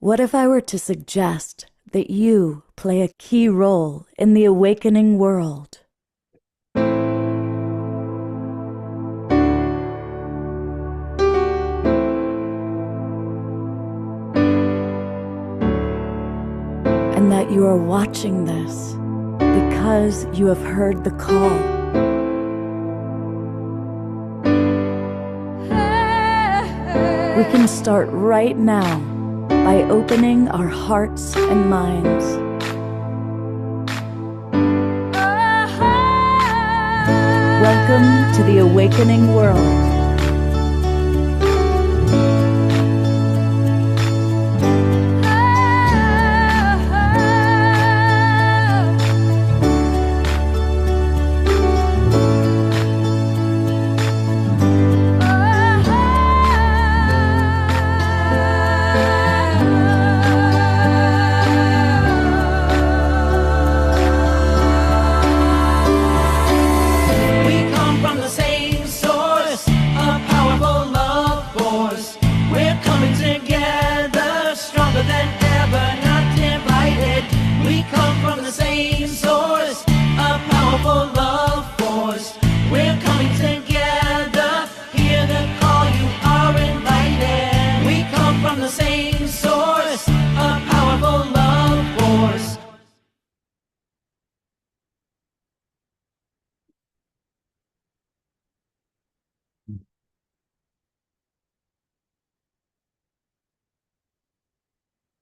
What if I were to suggest that you play a key role in the awakening world? And that you are watching this because you have heard the call. We can start right now by opening our hearts and minds. Welcome to the awakening world.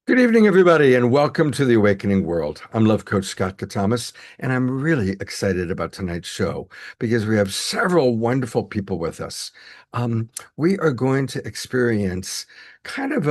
Good evening, everybody, and welcome to the Awakening World. I'm Love Coach Scott Katamas, and I'm really excited about tonight's show because we have several wonderful people with us. We are going to experience kind of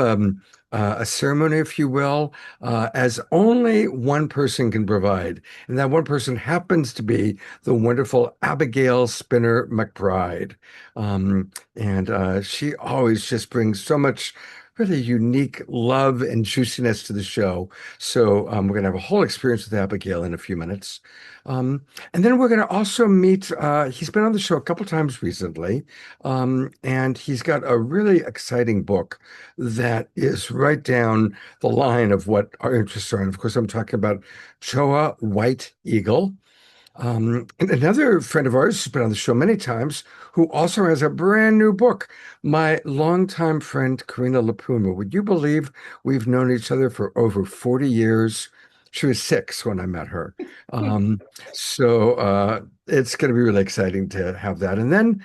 a ceremony, if you will, as only one person can provide. And that one person happens to be the wonderful Abigail Spinner McBride. And she always just brings so much really unique love and juiciness to the show. So we're going to have a whole experience with Abigail in a few minutes. And then we're going to also meet, he's been on the show a couple times recently, and he's got a really exciting book that is right down the line of what our interests are. And of course, I'm talking about Joa White Eagle. And another friend of ours who's been on the show many times, who also has a brand new book, my longtime friend, Karina Lapuma. Would you believe we've known each other for over 40 years? She was 6 when I met her. So it's going to be really exciting to have that. And then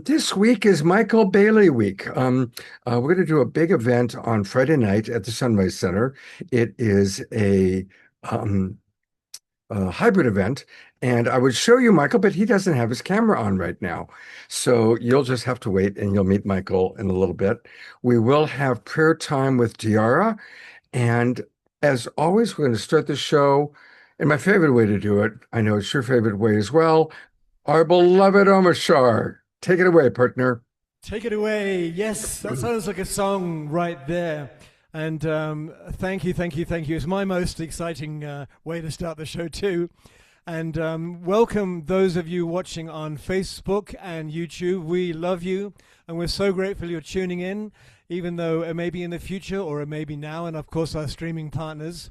this week is Michael Bailey Week. We're going to do a big event on Friday night at the Sunrise Center. It is a hybrid event, and I would show you Michael, but he doesn't have his camera on right now. So you'll just have to wait and you'll meet Michael in a little bit. We will have prayer time with Tiara. And as always, we're going to start the show in my favorite way to do it. I know it's your favorite way as well. Our beloved Omashar. Take it away, partner. Take it away. Yes, that sounds like a song right there. And thank you. It's my most exciting way to start the show too. And welcome those of you watching on Facebook and YouTube. We love you, and we're so grateful you're tuning in, even though it may be in the future or it may be now, and of course our streaming partners.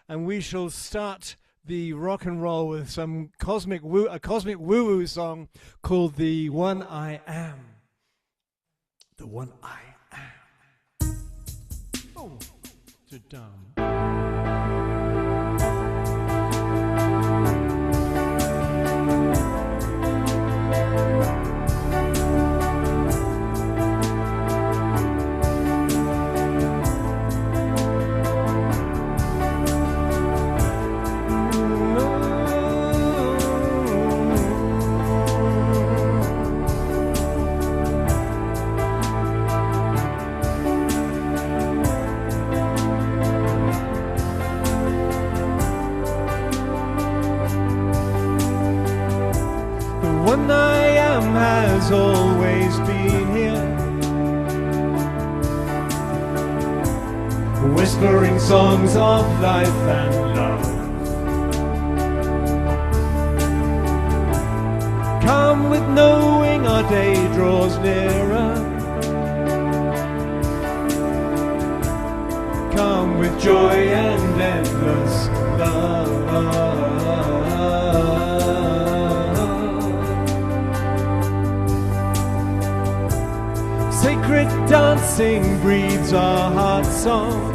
And we shall start the rock and roll with some a cosmic woo-woo song called The One I Am. The One I Am. Oh, to down. One I am has always been here, whispering songs of life and love. Come with knowing our day draws nearer. Come joy and endless love. Sacred dancing breathes our heart song.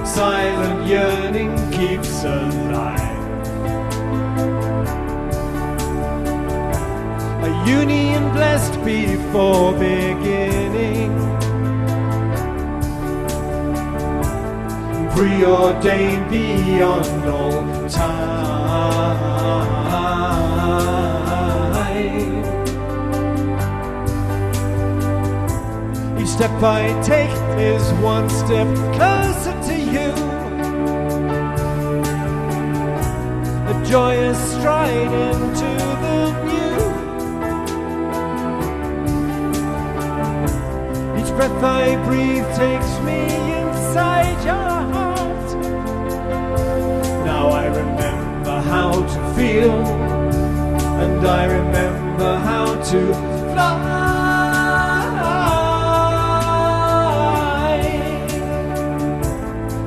Silent yearning keeps alive. A union blessed before beginning, preordained beyond all time. Each step I take is one step closer to you. A joyous stride into the new. Each breath I breathe takes me inside your heart. Now I remember how to feel, and I remember how to fly.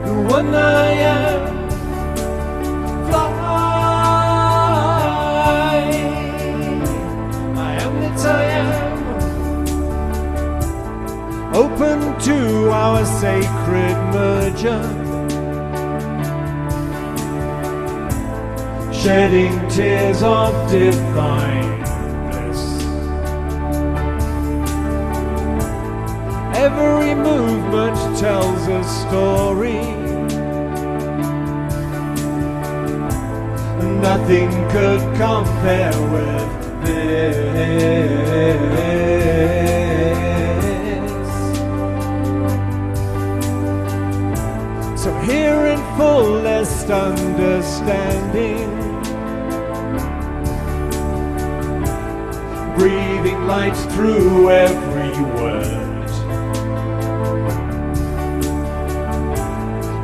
The one I am, fly. I am that I am. Open to our sacred merger, shedding tears of divine bliss. Every movement tells a story. Nothing could compare with this. So here in fullest understanding, breathing light through every word,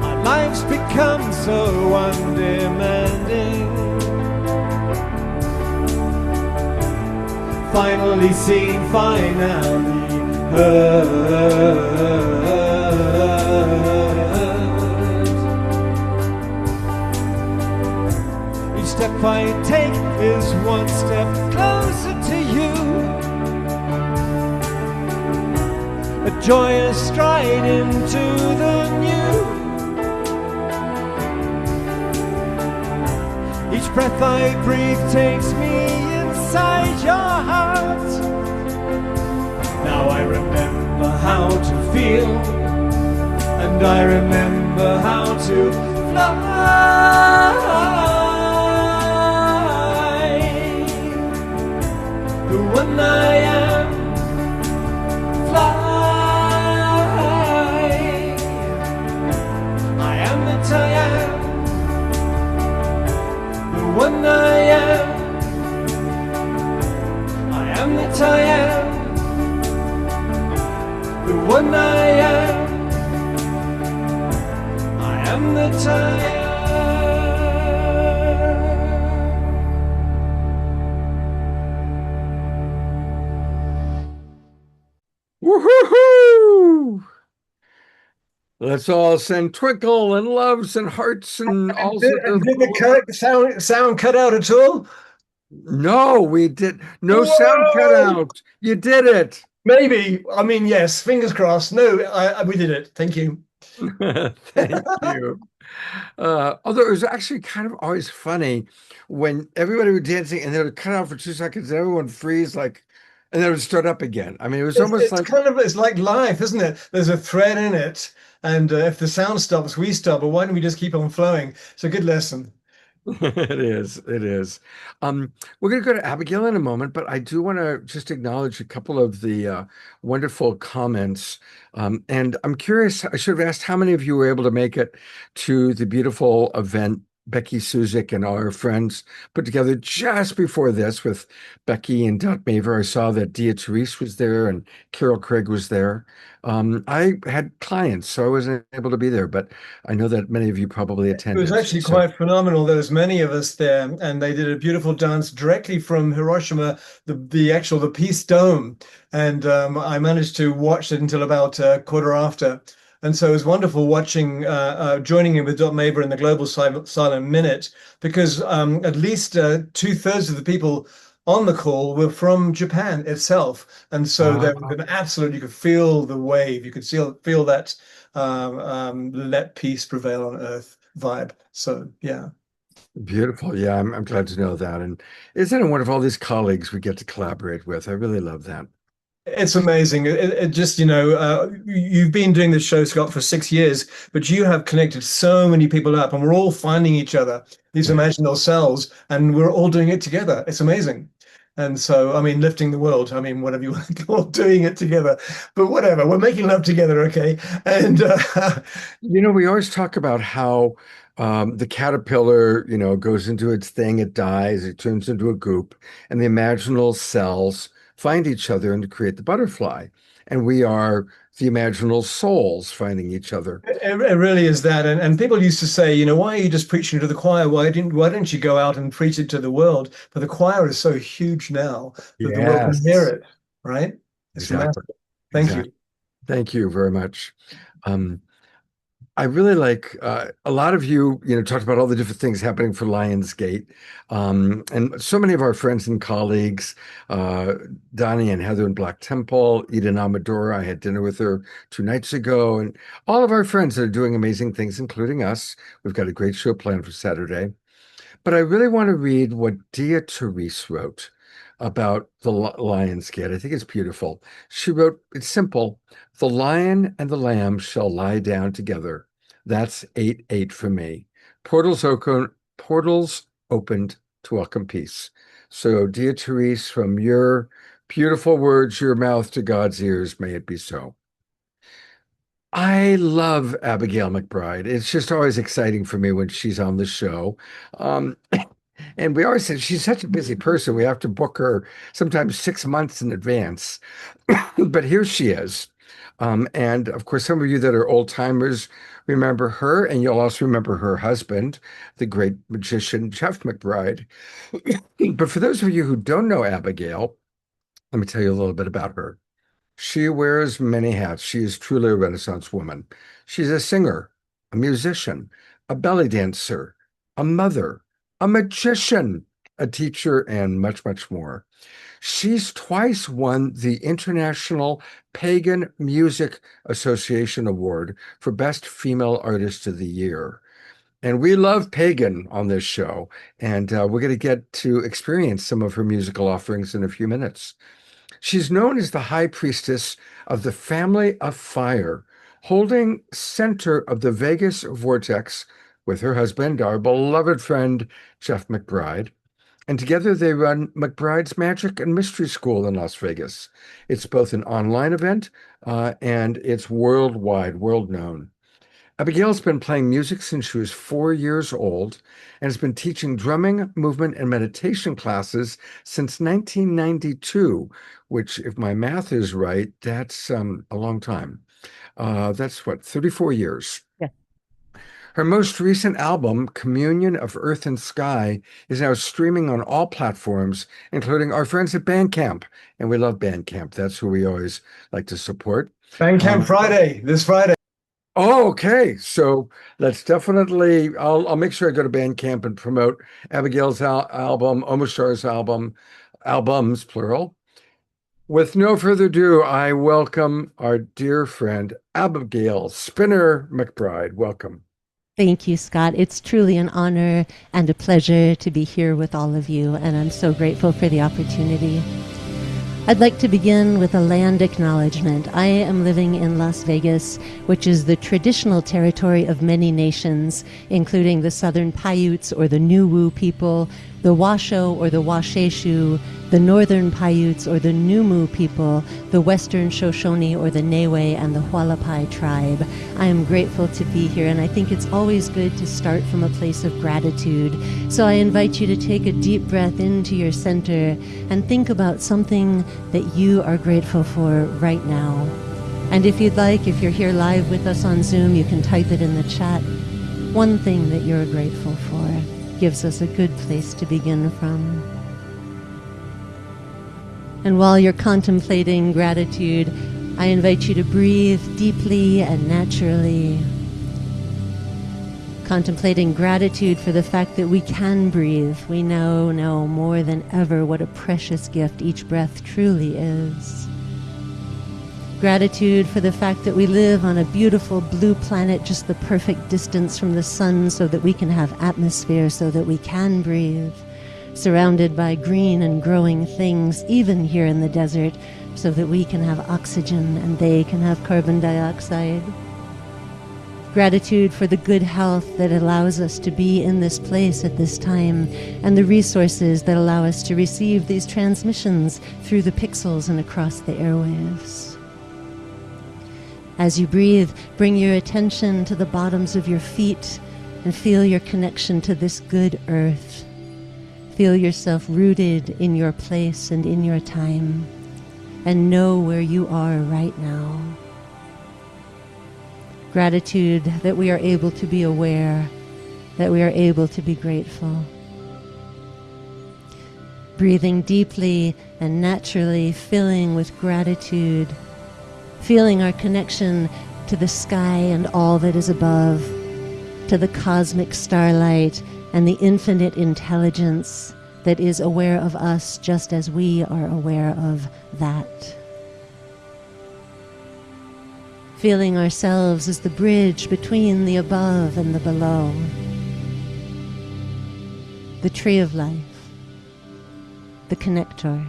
our lives become so undemanding. Finally seen, finally heard. Each step I take is one step closer to you. A joyous stride into the new. Each breath I breathe takes me inside your heart. Now I remember how to feel, and I remember how to fly. The one I am, fly. I am that I am. The one I am. That I am, the one I am. I am that I am. Woohoo! Let's all send twinkle and loves and hearts and also. Did the sound cut out at all? No, we did no sound cut out. You did it. Maybe. I mean, yes. Fingers crossed. No, we did it. Thank you. Thank you. Although it was actually kind of always funny when everybody was dancing and they would cut out for 2 seconds and everyone freeze like, and then it would start up again. I mean, it was almost like it's like life, isn't it? There's a thread in it, and if the sound stops, we stop. But why don't we just keep on flowing? It's a good lesson. It is. It is. We're going to go to Abigail in a moment, but I do want to just acknowledge a couple of the wonderful comments. And I'm curious, I should have asked how many of you were able to make it to the beautiful event Becky Suzik and all her friends put together just before this with Becky and Dot Maver. I saw that Dia Therese was there and Carol Craig was there. I had clients, so I wasn't able to be there, but I know that many of you probably It was attended. actually So quite phenomenal. There was many of us there, and they did a beautiful dance directly from Hiroshima, the Peace Dome, and I managed to watch it until about quarter after. And so it was wonderful watching, joining in with Dot Maber in the Global Silent Minute, because at least 2/3 of the people on the call were from Japan itself. And so there was an absolute, you could feel the wave, you could feel that let peace prevail on earth vibe. So, yeah. beautiful. Yeah, I'm glad to know that. And isn't it wonderful all these colleagues we get to collaborate with? I really love that. It's amazing. It just, you've been doing this show, Scott, for 6 years, but you have connected so many people up, and we're all finding each other, these imaginal selves, and we're all doing it together. It's amazing. And so, I mean, lifting the world, I mean, whatever you want to call it, doing it together, but whatever, we're making love together, okay? And We always talk about how the caterpillar, goes into its thing, it dies, it turns into a goop, and the imaginal cells find each other and create the butterfly. And we are the imaginal souls finding each other. it really is that. And people used to say, why are you just preaching to the choir? Why don't you go out and preach it to the world? But the choir is so huge now that the world can hear it, right? It's Exactly. massive. Thank Exactly. you. Thank you very much. I really like a lot of you, talked about all the different things happening for Lionsgate. And so many of our friends and colleagues, Donnie and Heather in Black Temple, Eden Amadora, I had dinner with her 2 nights ago, and all of our friends that are doing amazing things, including us. We've got a great show planned for Saturday. But I really want to read what Dia Therese wrote about the Lionsgate. I think it's beautiful. She wrote, it's simple. The lion and the lamb shall lie down together. That's 8-8 for me. Portals opened to welcome peace. So, Dia Therese, from your beautiful words, your mouth to God's ears, may it be so. I love Abigail McBride. It's just always exciting for me when she's on the show. And we always say she's such a busy person. We have to book her sometimes 6 months in advance. But here she is. And of course, some of you that are old timers remember her, and you'll also remember her husband, the great magician, Jeff McBride. But for those of you who don't know Abigail, let me tell you a little bit about her. She wears many hats. She is truly a Renaissance woman. She's a singer, a musician, a belly dancer, a mother, a magician, a teacher, and much, much more. She's twice won the International Pagan Music Association Award for Best Female Artist of the Year. And we love pagan on this show, and we're going to get to experience some of her musical offerings in a few minutes. She's known as the High Priestess of the Family of Fire, holding center of the Vegas vortex with her husband, our beloved friend, Jeff McBride. And together they run McBride's Magic and Mystery School in Las Vegas. It's both an online event and it's worldwide, world known. Abigail's been playing music since she was 4 years old and has been teaching drumming, movement, and meditation classes since 1992, which, if my math is right, that's a long time. That's 34 years. Yeah. Her most recent album, Communion of Earth and Sky, is now streaming on all platforms, including our friends at Bandcamp. And we love Bandcamp. That's who we always like to support. Bandcamp Friday, this Friday. Oh, okay. So let's definitely, I'll make sure I go to Bandcamp and promote Abigail's album, Omashar's albums, plural. With no further ado, I welcome our dear friend, Abigail Spinner McBride. Welcome. Thank you, Scott. It's truly an honor and a pleasure to be here with all of you, and I'm so grateful for the opportunity. I'd like to begin with a land acknowledgement. I am living in Las Vegas, which is the traditional territory of many nations, including the Southern Paiutes or the Nuwu people, the Washo or the Washeshu, the Northern Paiutes or the Numu people, the Western Shoshone or the Newe and the Hualapai tribe. I am grateful to be here, and I think it's always good to start from a place of gratitude. So I invite you to take a deep breath into your center and think about something that you are grateful for right now. And if you'd like, if you're here live with us on Zoom, you can type it in the chat. One thing that you're grateful for gives us a good place to begin from. And while you're contemplating gratitude, I invite you to breathe deeply and naturally. Contemplating gratitude for the fact that we can breathe. We now know more than ever what a precious gift each breath truly is. Gratitude for the fact that we live on a beautiful blue planet, just the perfect distance from the sun so that we can have atmosphere, so that we can breathe. Surrounded by green and growing things, even here in the desert, so that we can have oxygen and they can have carbon dioxide. Gratitude for the good health that allows us to be in this place at this time, and the resources that allow us to receive these transmissions through the pixels and across the airwaves. As you breathe, bring your attention to the bottoms of your feet and feel your connection to this good earth. Feel yourself rooted in your place and in your time, and know where you are right now. Gratitude that we are able to be aware, that we are able to be grateful. Breathing deeply and naturally, filling with gratitude, feeling our connection to the sky and all that is above, to the cosmic starlight and the infinite intelligence that is aware of us just as we are aware of that. Feeling ourselves as the bridge between the above and the below, the tree of life, the connector.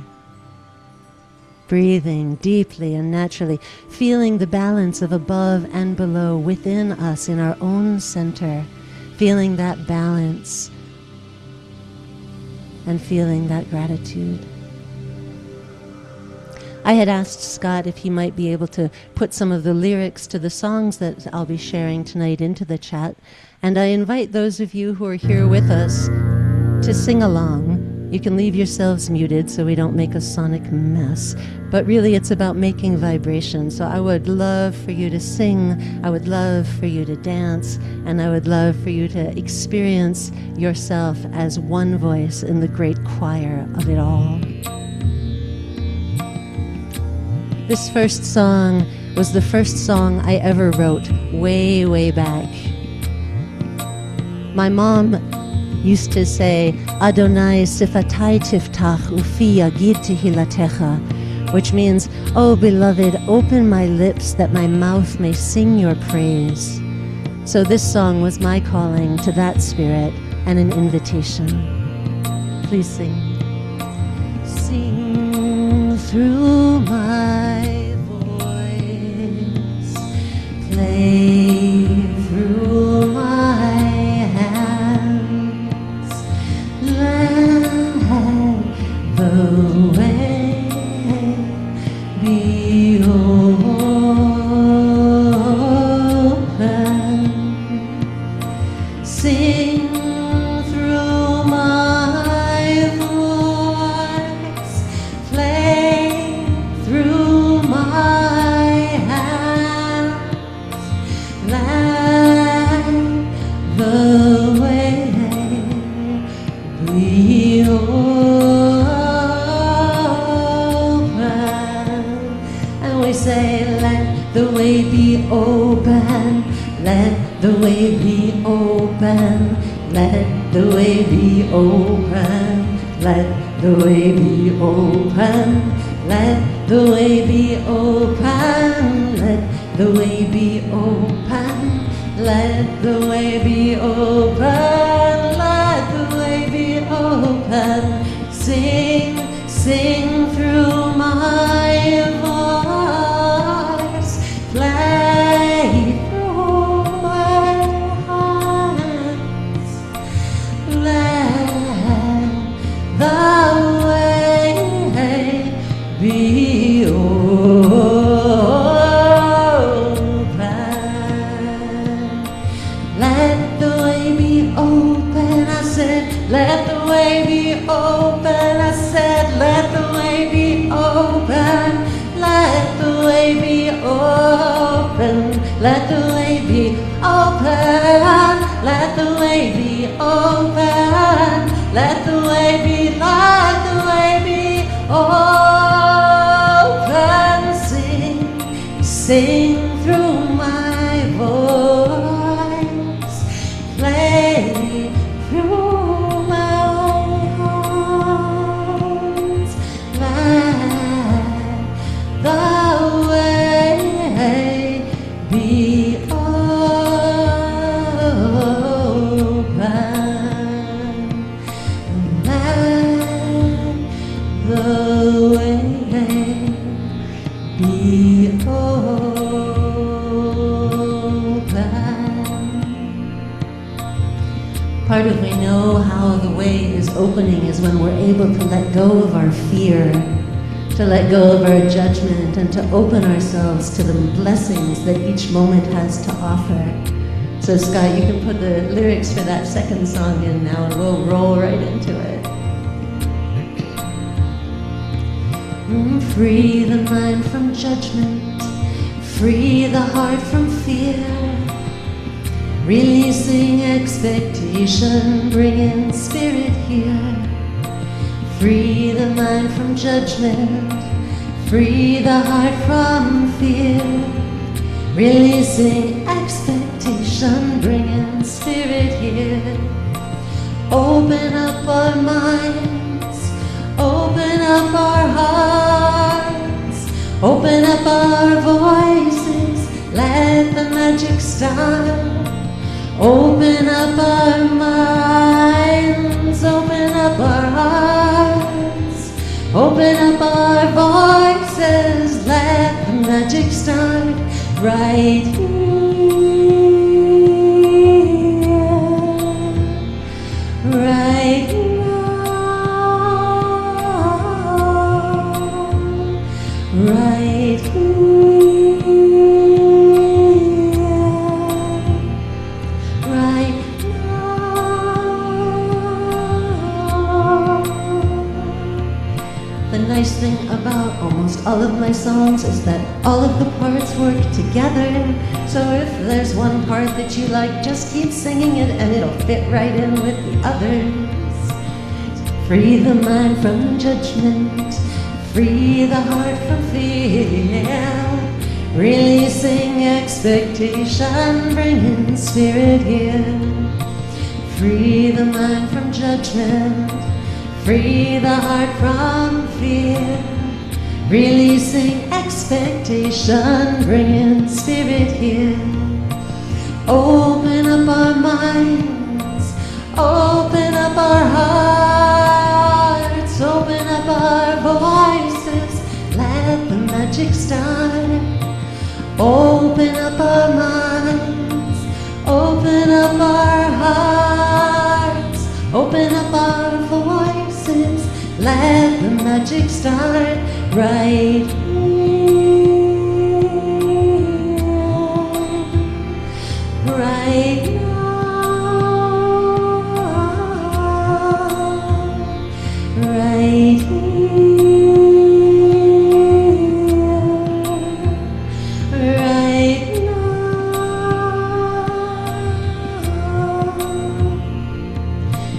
Breathing deeply and naturally, feeling the balance of above and below within us in our own center, feeling that balance and feeling that gratitude. I had asked Scott if he might be able to put some of the lyrics to the songs that I'll be sharing tonight into the chat, and I invite those of you who are here with us to sing along. You can leave yourselves muted so we don't make a sonic mess. But really it's about making vibration. So I would love for you to sing, I would love for you to dance, and I would love for you to experience yourself as one voice in the great choir of it all. This first song was the first song I ever wrote way, way back. My mom used to say, Adonai sifatai tiftach ufi yagid tehilatecha, which means, oh beloved, open my lips that my mouth may sing your praise. So this song was my calling to that spirit and an invitation. Please sing. Sing through my voice, play through my hands, let the way be open. Sing through my voice, play through my hands, let the way be open. And we say, let the way be open, let the way be open, let the way be open, let the way be open, let the way be open, let the way be open, let the way be open, let the way be open. Sing, sing through my voice, play through my hands, let open, let the way be open, let the way be open, let the way be, let the way be open. Sing, sing through my voice, play through my words, let the way be open, let the way be Part of we know how the way is opening is when we're able to let go of our fear, to let go of our judgment, and to open ourselves to the blessings that each moment has to offer. So Scott, you can put the lyrics for that second song in now and we'll roll right into it. Free the mind from judgment, free the heart from fear, releasing expectation, bringing spirit here. Free the mind from judgment, free the heart from fear, releasing expectation, bringing spirit here. Open up our minds, open up our hearts, open up our voices, let the magic start. Open up our minds, open up our hearts, open up our voices, let the magic start right here, right now, right here. Nice thing about almost all of my songs is that all of the parts work together. So if there's one part that you like, just keep singing it and it'll fit right in with the others. Free the mind from judgment, free the heart from fear, releasing expectation, bringing spirit here. Free the mind from judgment, free the heart from fear, releasing expectation, bringing spirit here. Open up our minds, open up our hearts, open up our voices, let the magic start. Open up our minds, open up our hearts, open up our voices, let the magic start right here, right now, right here, right now.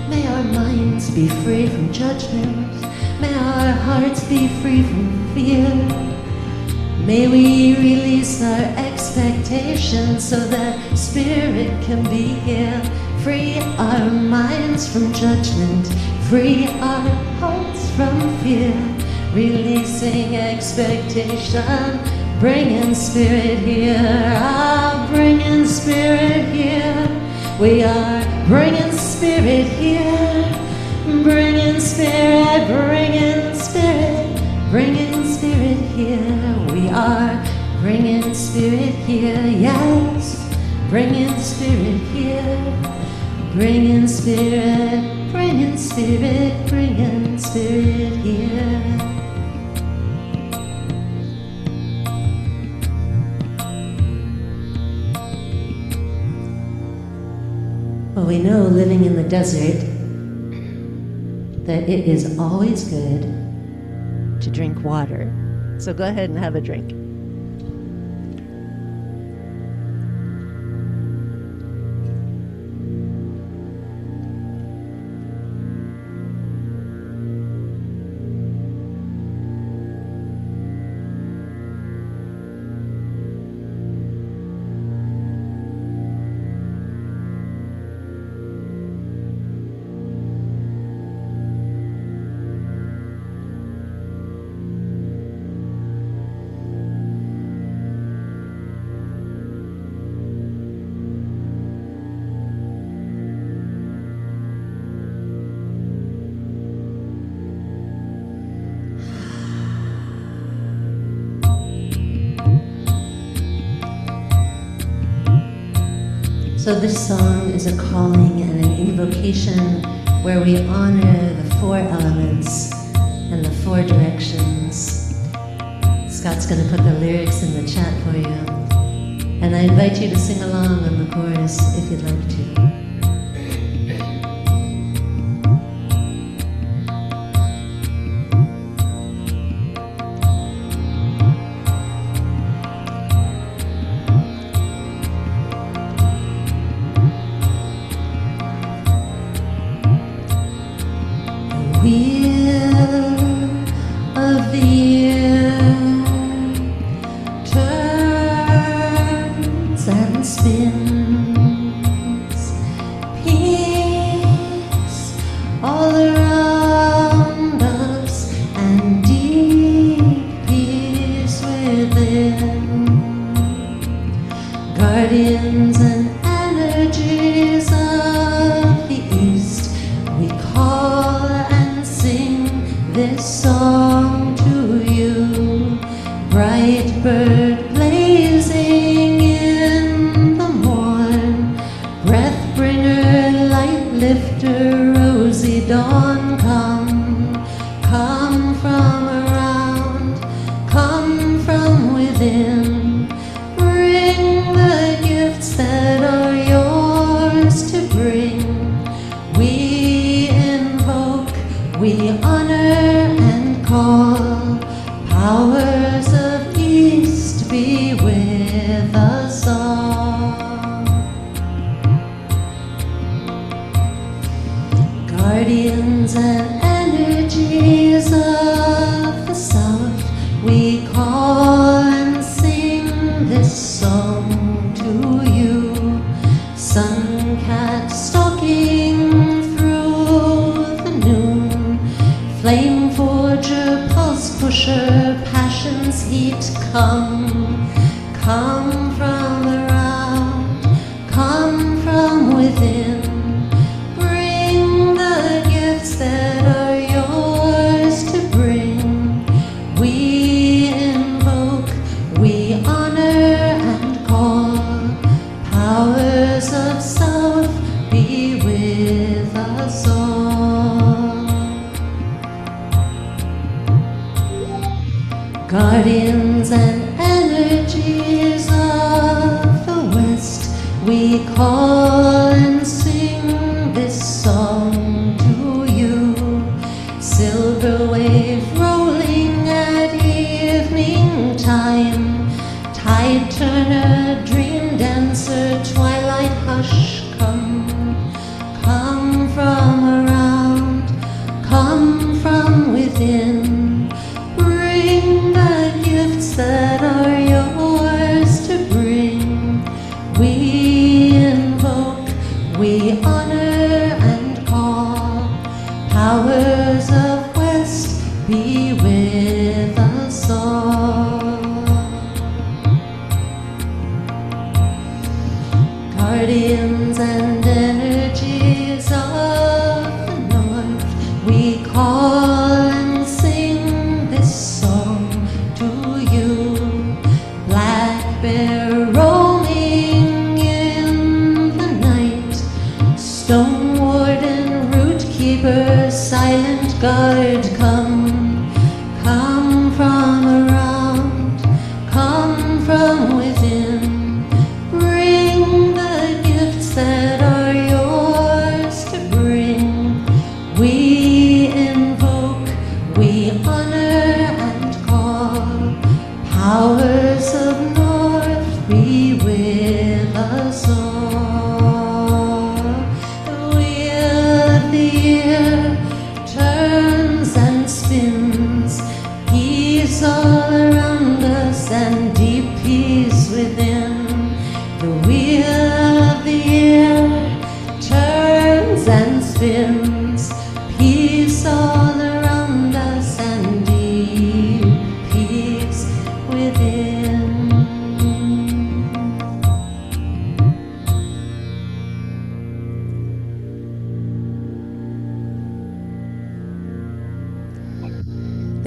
May our minds be free from judgment, may our hearts be free from fear. May we release our expectations so that spirit can be here. Free our minds from judgment, free our hearts from fear, releasing expectation, bringing spirit here. Ah, bringing spirit here. We are bringing spirit here. Bringing spirit, bringing spirit, bringing spirit here. We are bringing spirit here, yes. Bringing spirit here. Bringing spirit, bringing spirit, bringing spirit here. Well, we know living in the desert that it is always good to drink water. So go ahead and have a drink. So this song is a calling and an invocation where we honor the four elements and the four directions. Scott's going to put the lyrics in the chat for you. And I invite you to sing along on the chorus if you'd like to.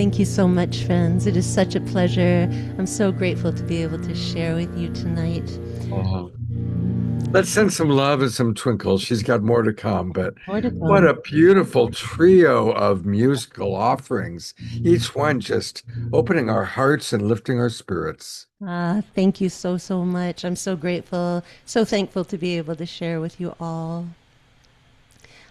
Thank you so much, friends. It is such a pleasure. I'm so grateful to be able to share with you tonight. Let's send some love and some twinkles. She's got more to come, but More to what a come. beautiful trio of musical offerings, each one just opening our hearts and lifting our spirits. Thank you so, so much. I'm so grateful, so thankful to be able to share with you all.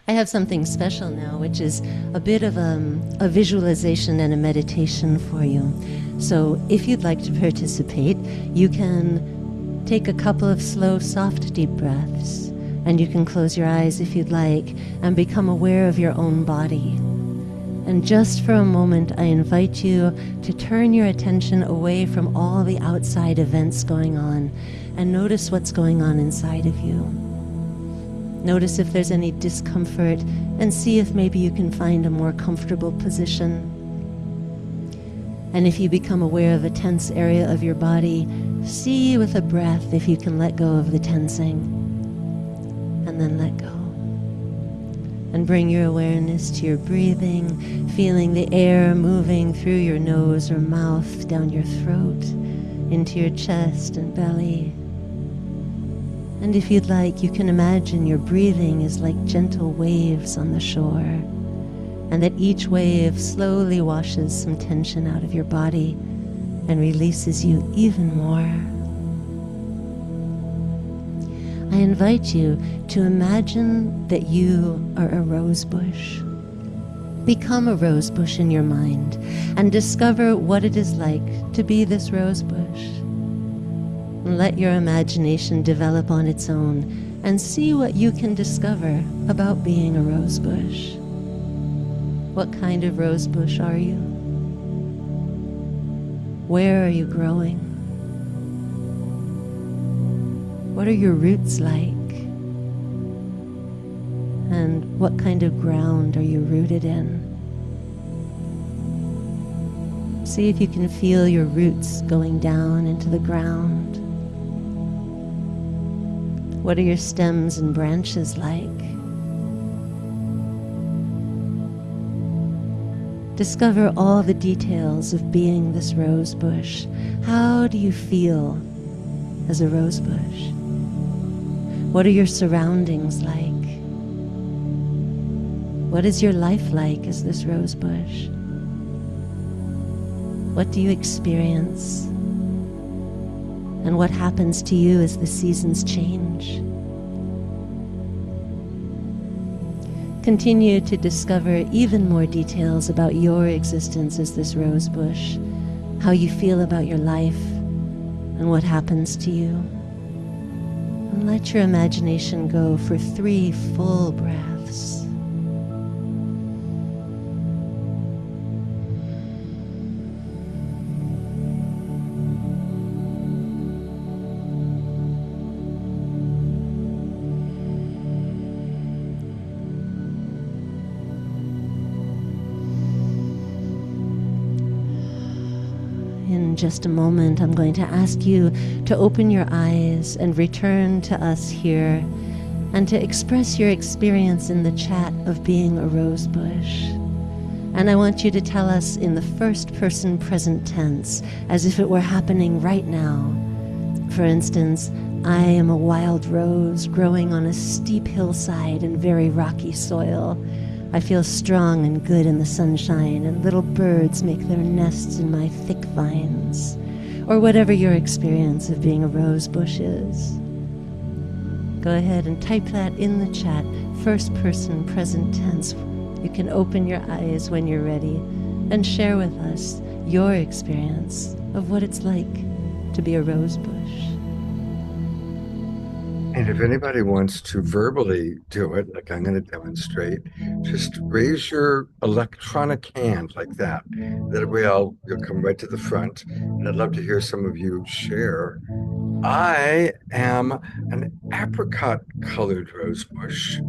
I have something special now, which is a bit of a visualization and a meditation for you. So if you'd like to participate, you can take a couple of slow, soft, deep breaths, and you can close your eyes if you'd like and become aware of your own body. And just for a moment, I invite you to turn your attention away from all the outside events going on and notice what's going on inside of you. Notice if there's any discomfort and see if maybe you can find a more comfortable position. And if you become aware of a tense area of your body, see with a breath if you can let go of the tensing. And then let go. And bring your awareness to your breathing, feeling the air moving through your nose or mouth, down your throat, into your chest and belly. And if you'd like, you can imagine your breathing is like gentle waves on the shore, and that each wave slowly washes some tension out of your body and releases you even more. I invite you to imagine that you are a rose bush. Become a rose bush in your mind and discover what it is like to be this rose bush. Let your imagination develop on its own and see what you can discover about being a rose bush. What kind of rose bush are you? Where are you growing? What are your roots like? And what kind of ground are you rooted in? See if you can feel your roots going down into the ground. What are your stems and branches like? Discover all the details of being this rose bush. How do you feel as a rose bush? What are your surroundings like? What is your life like as this rose bush? What do you experience? And what happens to you as the seasons change? Continue to discover even more details about your existence as this rose bush, how you feel about your life, and what happens to you. And let your imagination go for 3 full breaths. In just a moment, I'm going to ask you to open your eyes and return to us here and to express your experience in the chat of being a rose bush. And I want you to tell us in the first person present tense, as if it were happening right now. For instance, I am a wild rose growing on a steep hillside in very rocky soil. I feel strong and good in the sunshine, and little birds make their nests in my thick vines. Or whatever your experience of being a rose bush is. Go ahead and type that in the chat, first person present tense. You can open your eyes when you're ready and share with us your experience of what it's like to be a rose bush. And if anybody wants to verbally do it, like I'm going to demonstrate, just raise your electronic hand like that. That way you'll come right to the front. And I'd love to hear some of you share. I am an apricot colored rose bush.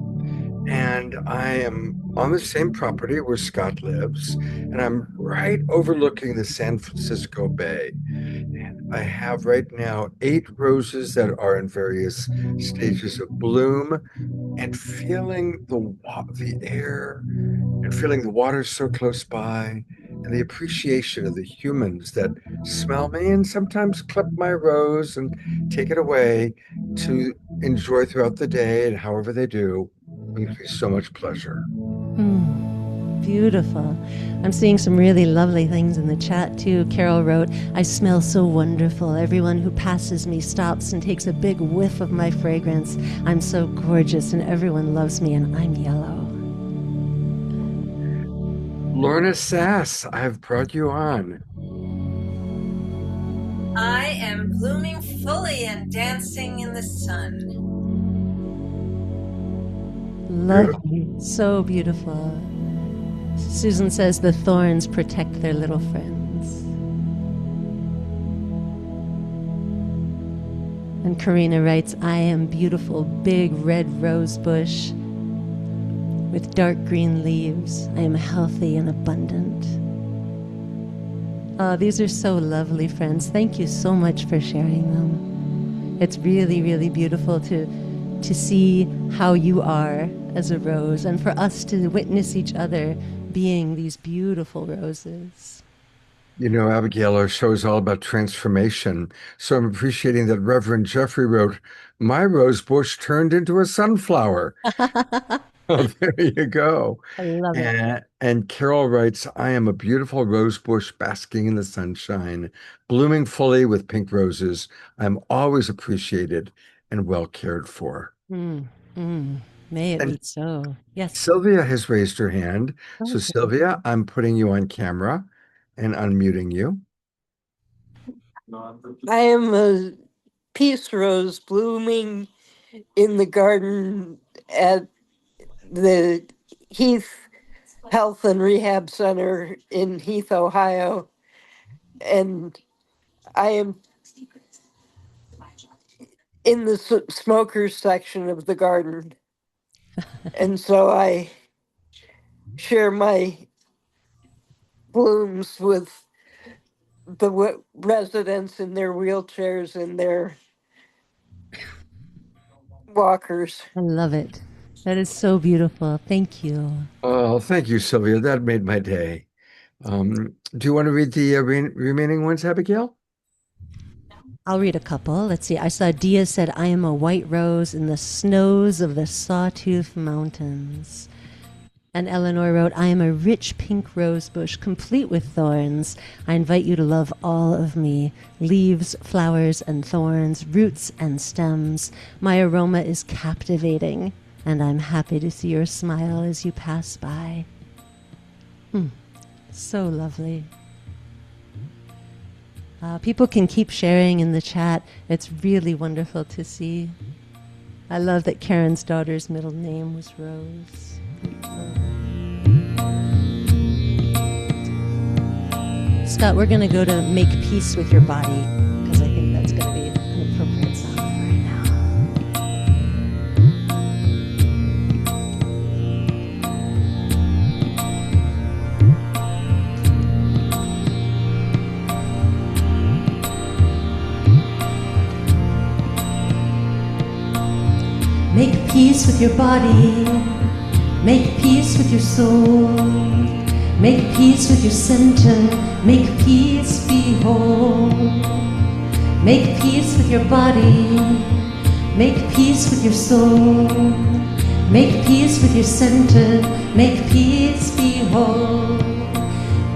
And I am on the same property where Scott lives, and I'm right overlooking the San Francisco Bay. And I have right now 8 roses that are in various stages of bloom, and feeling the air and feeling the water so close by, and the appreciation of the humans that smell me and sometimes clip my rose and take it away, to enjoy throughout the day and however they do brings me so much pleasure. Beautiful. I'm seeing some really lovely things in the chat too. Carol wrote, I smell so wonderful. Everyone who passes me stops and takes a big whiff of my fragrance. I'm so gorgeous and everyone loves me and I'm yellow. Lorna Sass, I've brought you on. I am blooming fully and dancing in the sun. Lovely. So beautiful. Susan says the thorns protect their little friends. And Karina writes, I am beautiful, big red rose bush with dark green leaves. I am healthy and abundant. Oh, these are so lovely, friends. Thank you so much for sharing them. It's really, really beautiful to see how you are as a rose and for us to witness each other being these beautiful roses. You know, Abigail, our show is all about transformation. So I'm appreciating that Reverend Jeffrey wrote, my rose bush turned into a sunflower. Oh, there you go. I love it. And Carol writes, I am a beautiful rose bush basking in the sunshine, blooming fully with pink roses. I'm always appreciated and well cared for. May it be so. Yes. Sylvia has raised her hand. So Sylvia, I'm putting you on camera and unmuting you. I am a peace rose blooming in the garden at the Heath Health and Rehab Center in Heath, Ohio. And I am in the smokers section of the garden. And so I share my blooms with the residents in their wheelchairs and their walkers. I love it. That is so beautiful. Thank you. Oh, thank you, Sylvia. That made my day. Do you want to read the remaining ones, Abigail? I'll read a couple. Let's see. I saw Dia said, I am a white rose in the snows of the Sawtooth Mountains. And Eleanor wrote, I am a rich pink rose bush, complete with thorns. I invite you to love all of me, leaves, flowers, and thorns, roots and stems. My aroma is captivating, and I'm happy to see your smile as you pass by. So lovely. People can keep sharing in the chat. It's really wonderful to see. I love that Karen's daughter's middle name was Rose. Scott, we're going to go to Make Peace with Your Body, because I think that's going to be an appropriate song right now. Make peace with your body. Make peace with your soul. Make peace with your center. Make peace be whole. Make peace with your body. Make peace with your soul. Make peace with your center. Make peace be whole.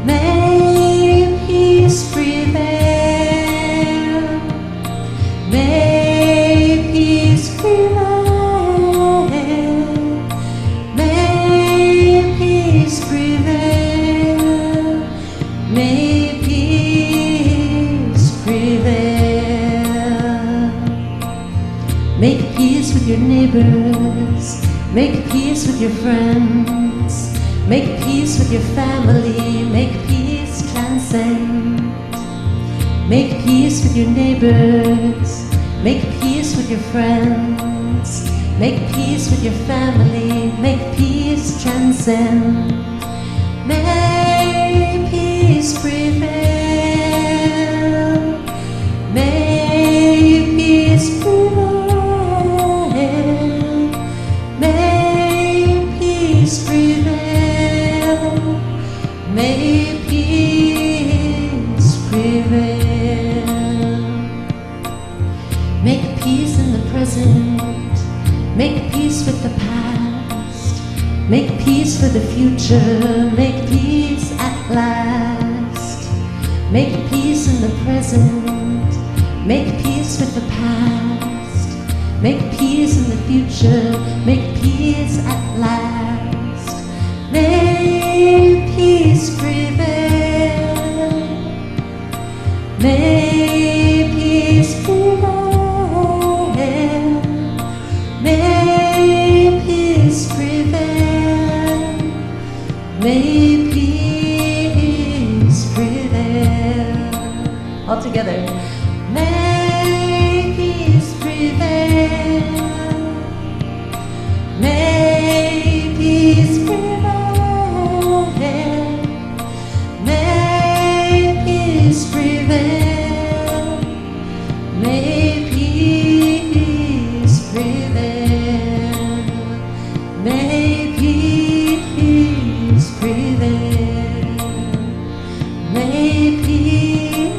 May peace prevail. May peace prevail. May peace prevail. Make peace with your neighbors. Make peace with your friends. Make peace with your family. Make peace transcend. Make peace with your neighbors. Make peace with your friends. Make peace with your family. Make peace transcend. May peace prevail. May peace prevail. May peace prevail. May peace prevail. Make peace in the present. peace for the future, make peace at last. Make peace in the present, make peace with the past. Make peace in the future, make peace at last. May peace prevail. May peace prevail. May peace prevail. May peace prevail. All together. May peace prevail. May peace prevail. May peace prevail. May peace prevail. May peace prevail. May peace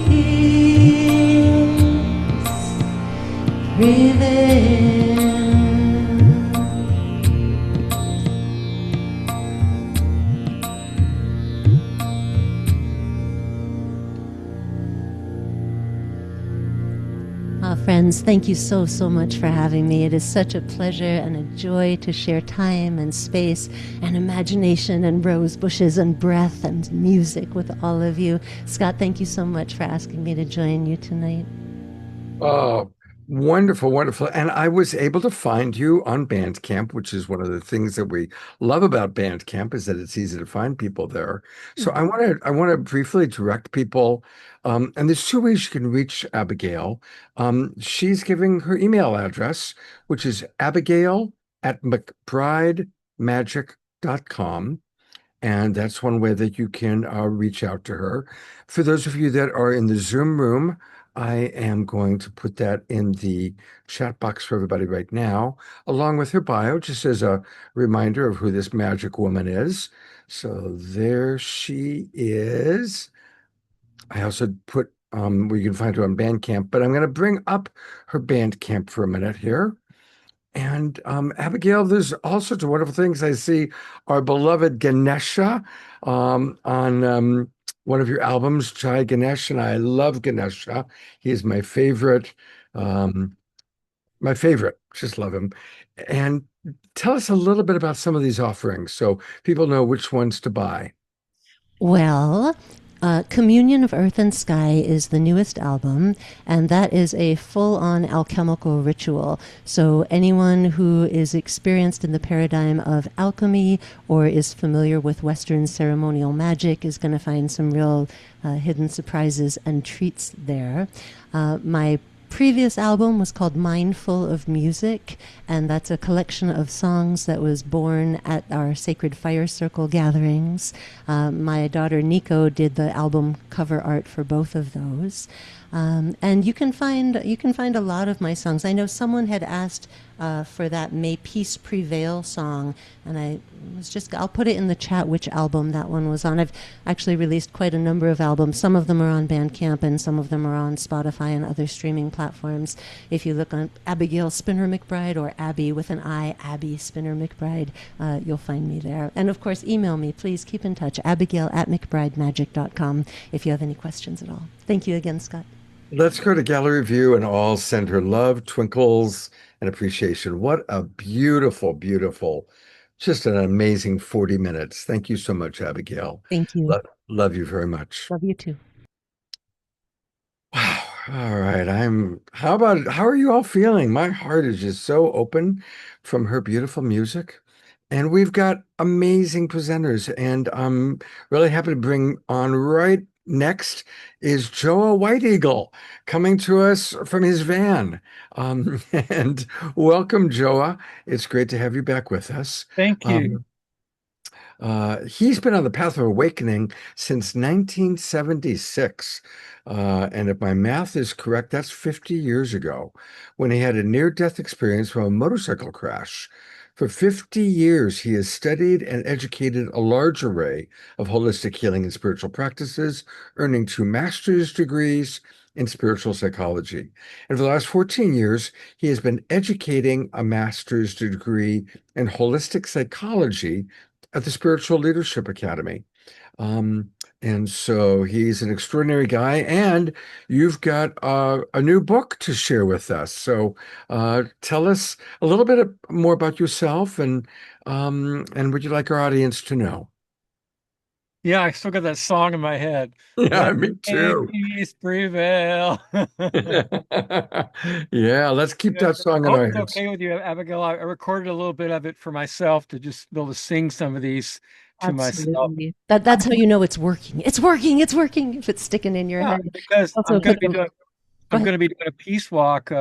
prevail. Friends, thank you so much for having me. It is such a pleasure and a joy to share time and space and imagination and rose bushes and breath and music with all of you. Scott, thank you so much for asking me to join you tonight. Oh, wonderful, wonderful. And I was able to find you on Bandcamp, which is one of the things that we love about Bandcamp, is that it's easy to find people there. So I want to briefly direct people. And there's two ways you can reach Abigail. She's giving her email address, which is abigail@mcbridemagic.com. And that's one way that you can reach out to her. For those of you that are in the Zoom room, I am going to put that in the chat box for everybody right now, along with her bio, just as a reminder of who this magic woman is. So there she is. I also put where you can find her on Bandcamp, but I'm going to bring up her Bandcamp for a minute here. And Abigail, there's all sorts of wonderful things. I see our beloved Ganesha on one of your albums, Jai Ganesh, and I love Ganesha. He is my favorite. Just love him. And tell us a little bit about some of these offerings so people know which ones to buy. Well, Communion of Earth and Sky is the newest album, and that is a full-on alchemical ritual. So anyone who is experienced in the paradigm of alchemy or is familiar with Western ceremonial magic is going to find some real hidden surprises and treats there. My previous album was called Mindful of Music, and that's a collection of songs that was born at our Sacred Fire Circle gatherings. My daughter Nico did the album cover art for both of those. And you can find a lot of my songs. I know someone had asked for that May Peace Prevail song, and I'll put it in the chat which album that one was on. I've actually released quite a number of albums. Some of them are on Bandcamp and some of them are on Spotify and other streaming platforms. If you look on Abigail Spinner McBride, or Abby with an I, Abby Spinner McBride, you'll find me there. And of course, email me. Please keep in touch, abigail@mcbridemagic.com, if you have any questions at all. Thank you again, Scott. Let's go to Gallery View and all send her love, twinkles, and appreciation. What a beautiful, beautiful, just an amazing 40 minutes. Thank you so much, Abigail. Thank you. Love you very much. Love you too. Wow. All right. How are you all feeling? My heart is just so open from her beautiful music. And we've got amazing presenters, and I'm really happy to bring on right next is Joa White Eagle coming to us from his van. And welcome, Joa. It's great to have you back with us. Thank you. He's been on the path of awakening since 1976. And if my math is correct, that's 50 years ago, when he had a near-death experience from a motorcycle crash. For 50 years, he has studied and educated a large array of holistic healing and spiritual practices, earning 2 master's degrees in spiritual psychology. And for the last 14 years, he has been educating a master's degree in holistic psychology at the Spiritual Leadership Academy. And so he's an extraordinary guy, and you've got a new book to share with us. So tell us a little bit more about yourself, and would you like our audience to know? Yeah, I still got that song in my head. Yeah, Let me too. peace prevail. Yeah, let's keep Good. that song I in hope our it's heads. okay with you, Abigail. I recorded a little bit of it for myself to just be able to sing some of these to myself. Absolutely. That's how you know it's working. It's working. It's working if it's sticking in your Yeah, head. because Also, put them. Go I'm ahead. going to be doing a peace walk.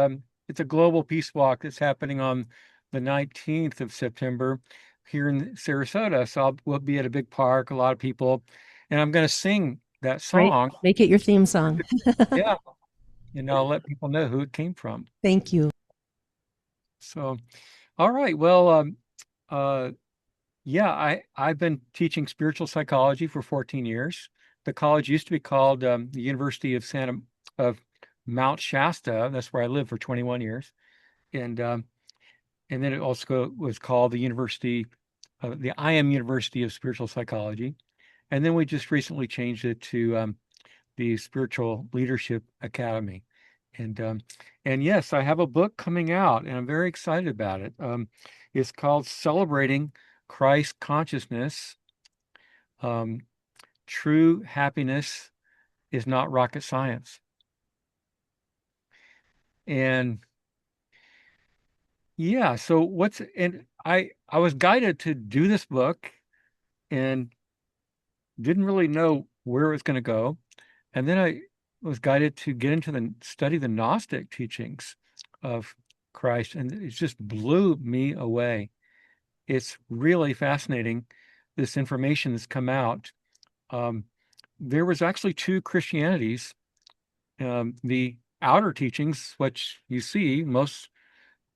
It's a global peace walk that's happening on the 19th of September here in Sarasota. So we'll be at a big park, a lot of people, and I'm going to sing that Great. song. Make it your theme song. Yeah, and I'll let people know who it came from. Thank you. So, all right. Well, uh, yeah, I've been teaching spiritual psychology for 14 years. The college used to be called the University of Mount Shasta. That's where I lived for 21 years, and then it also was called the IM University of Spiritual Psychology, and then we just recently changed it to the Spiritual Leadership Academy. And yes, I have a book coming out, and I'm very excited about it. It's called Celebrating Christ Consciousness. Um, True Happiness is Not Rocket Science. And yeah, and I was guided to do this book and didn't really know where it was going to go. And then I was guided to get into study the Gnostic teachings of Christ, and it just blew me away. It's really fascinating, this information that's come out. Um, there was actually two Christianities. The outer teachings, which you see, most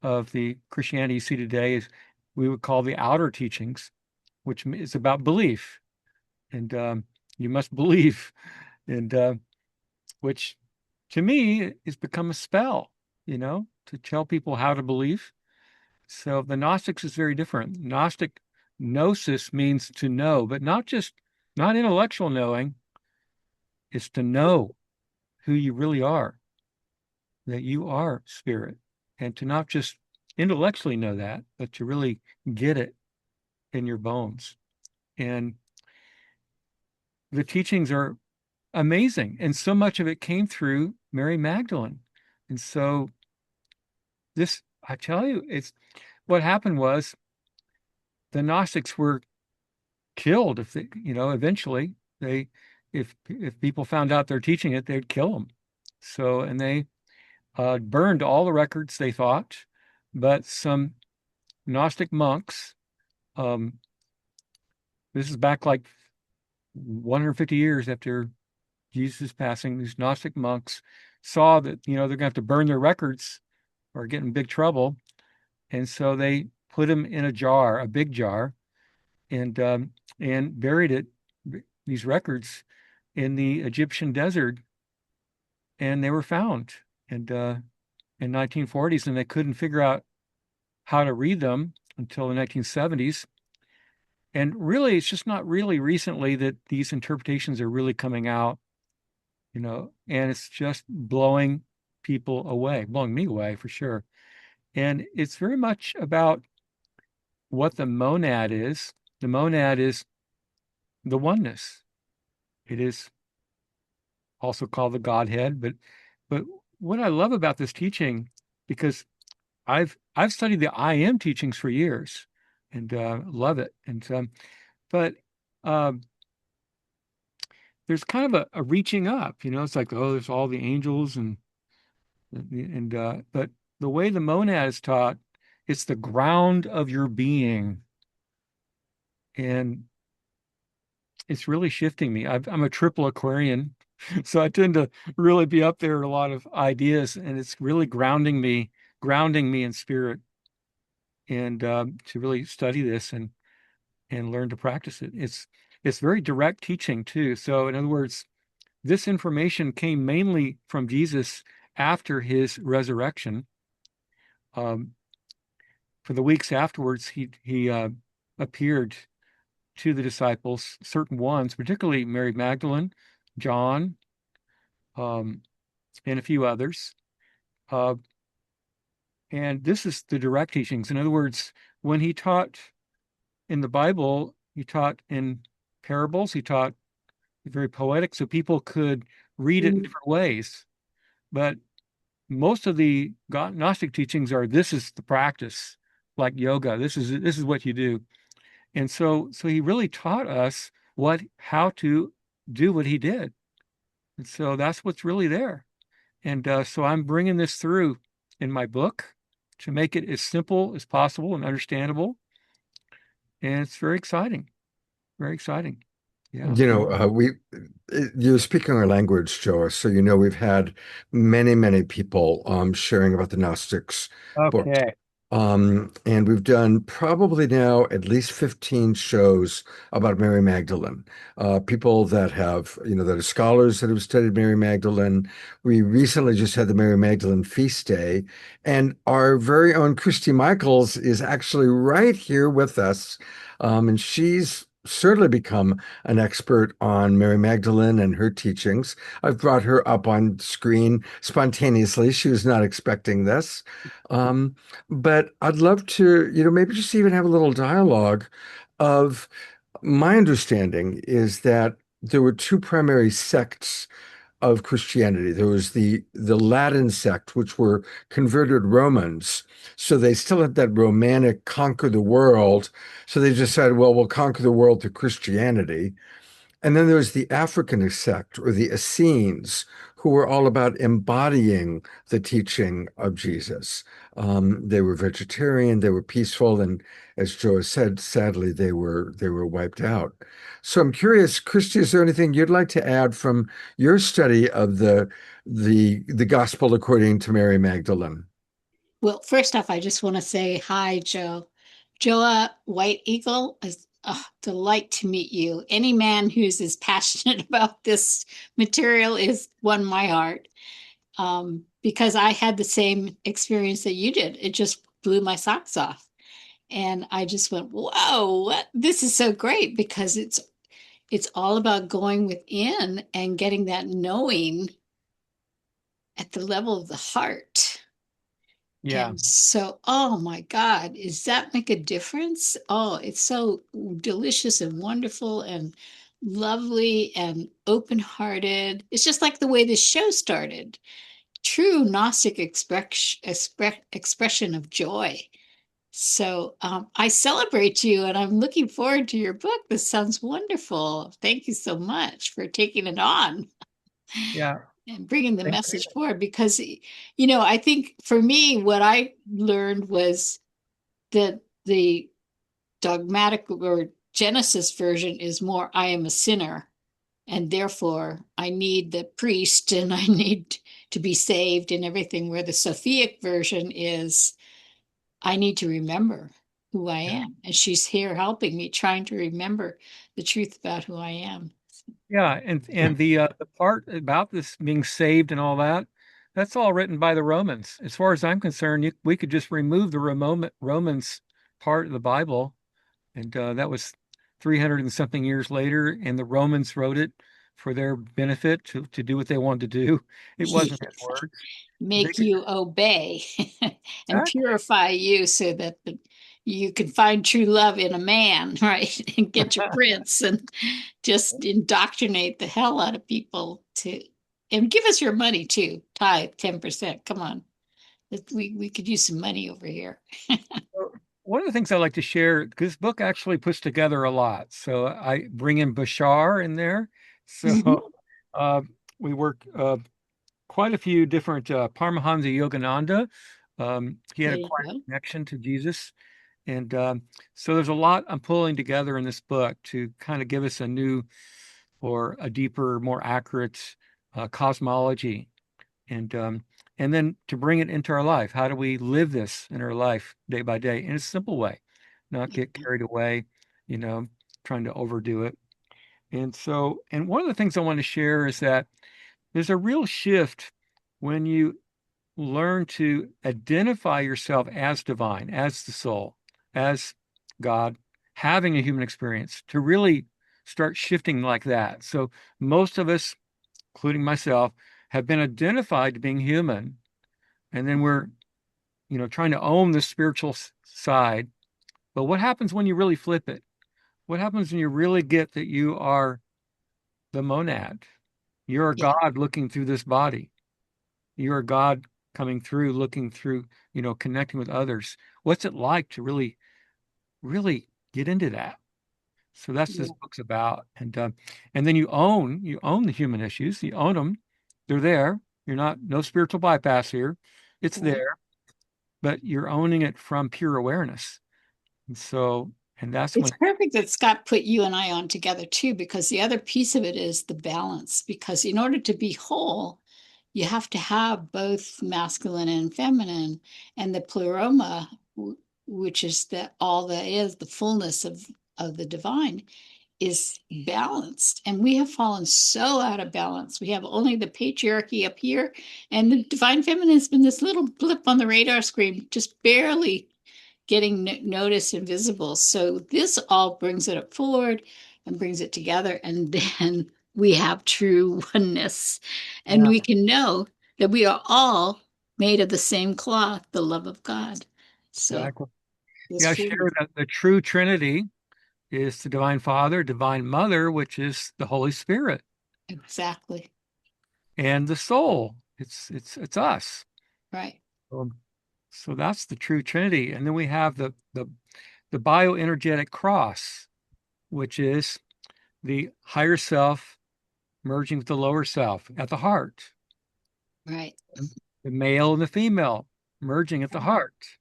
of the Christianity you see today is we would call the outer teachings, which is about belief. And you must believe. And which to me has become a spell, to tell people how to believe. So the Gnostics is very different. Gnostic gnosis means to know, but not intellectual knowing. It's to know who you really are, that you are spirit, and to not just intellectually know that, but to really get it in your bones. And the teachings are amazing. And so much of it came through Mary Magdalene. And so I tell you, what happened was the Gnostics were killed eventually if people found out they're teaching it, they'd kill them. So, and they burned all the records, they thought, but some Gnostic monks, um, this is back like 150 years after Jesus' passing, these Gnostic monks saw that, they're going to have to burn their records or get in big trouble. And so they put them in a big jar, and buried these records in the Egyptian desert, and they were found. And in 1940s, and they couldn't figure out how to read them until the 1970s. And really, it's just not really recently that these interpretations are really coming out, and it's just blowing people away, blowing me away for sure. And it's very much about what the monad is. The monad is the oneness. It is also called the Godhead. But what I love about this teaching, because I've studied the I am teachings for years, and love it. And but um, there's kind of a reaching up. It's like, oh, there's all the angels but the way the monad is taught, it's the ground of your being, and it's really shifting me. I'm a triple Aquarian, so I tend to really be up there in a lot of ideas, and it's really grounding me in spirit, and to really study this and learn to practice it. It's very direct teaching too. So in other words, this information came mainly from Jesus after his resurrection. For the weeks afterwards, he appeared to the disciples, certain ones, particularly Mary Magdalene, John, and a few others. And this is the direct teachings. In other words, when he taught in the Bible, he taught in parables, he taught very poetic, so people could read it in different ways. But most of the Gnostic teachings are this is the practice, like yoga. This is what you do. And so he really taught us how to do what he did. And so that's what's really there. And so I'm bringing this through in my book to make it as simple as possible and understandable. And it's very exciting. Very exciting. Yeah. You're speaking our language, Joa, so we've had many people sharing about the Gnostics book. Okay. And we've done probably now at least 15 shows about Mary Magdalene. People that that are scholars that have studied Mary Magdalene. We recently just had the Mary Magdalene feast day, and our very own Christy Michaels is actually right here with us. And she's certainly become an expert on Mary Magdalene and her teachings. I've brought her up on screen spontaneously. She was not expecting this. But I'd love to, maybe just even have a little dialogue of my understanding is that there were two primary sects of Christianity. There was the Latin sect, which were converted Romans. So they still had that Romanic conquer the world. So they decided, well, we'll conquer the world through Christianity. And then there was the African sect, or the Essenes, who were all about embodying the teaching of Jesus. They were vegetarian, they were peaceful, and as Joa said, sadly, they were wiped out. So I'm curious, Christy, is there anything you'd like to add from your study of the Gospel according to Mary Magdalene? Well, first off, I just want to say hi, Joe. Joa White Eagle, is a delight to meet you. Any man who's as passionate about this material is won my heart, because I had the same experience that you did. It just blew my socks off. And I just went, whoa, what? This is so great, because it's all about going within and getting that knowing at the level of the heart. Yeah. And so, oh my God, does that make a difference? Oh, it's so delicious and wonderful and lovely and open-hearted. It's just like the way this show started. True Gnostic expression of joy. So I celebrate you, and I'm looking forward to your book. This sounds wonderful. Thank you so much for taking it on. Yeah. And bringing the message forward, because I think for me what I learned was that the dogmatic or Genesis version is more I am a sinner, and therefore I need the priest and I need to be saved and everything, where the Sophic version is I need to remember who I am, and she's here helping me, trying to remember the truth about who I am. Yeah, and the part about this being saved and all that, that's all written by the Romans. As far as I'm concerned, we could just remove the Romans part of the Bible, and that was 300 and something years later, and the Romans wrote it for their benefit to do what they wanted to do. It wasn't his words. Make you obey and purify you so that you can find true love in a man, right? And get your prince and just indoctrinate the hell out of people and give us your money too. Tithe 10%. Come on. We could use some money over here. One of the things I like to share, because this book actually puts together a lot. So I bring in Bashar in there. So we work quite a few different Paramahansa Yogananda. He had quite a connection to Jesus. And so there's a lot I'm pulling together in this book to kind of give us a new or a deeper, more accurate cosmology. And then to bring it into our life. How do we live this in our life day by day in a simple way, not get carried away, trying to overdo it. And one of the things I want to share is that there's a real shift when you learn to identify yourself as divine, as the soul, as God, having a human experience to really start shifting like that. So most of us, including myself, have been identified to being human, and then we're, trying to own the spiritual side. But what happens when you really flip it? What happens when you really get that you are the monad? You're Yeah. God looking through this body. You're God coming through, looking through, connecting with others. What's it like to really, really get into that? So that's Yeah. this book's about. And then you own the human issues. You own them. They're there. You're not, no spiritual bypass here. It's Right. there, but you're owning it from pure awareness. And that's It's when, perfect that Scott put you and I on together too, because the other piece of it is the balance. Because in order to be whole, you have to have both masculine and feminine, and the pleroma, which is the fullness of the divine, is balanced. And we have fallen so out of balance. We have only the patriarchy up here, and the divine feminine has been this little blip on the radar screen, just barely getting noticed and visible. So this all brings it up forward and brings it together. And then we have true oneness. And yeah, we can know that we are all made of the same cloth, the love of God. So exactly. this Yeah, freedom. share that the true Trinity is the Divine Father, Divine Mother, which is the Holy Spirit, Exactly. and the soul. It's us. Right. Um, so that's the true Trinity. And then we have the bioenergetic cross, which is the higher self merging with the lower self at the heart, Right. the male and the female merging at the heart. Yeah.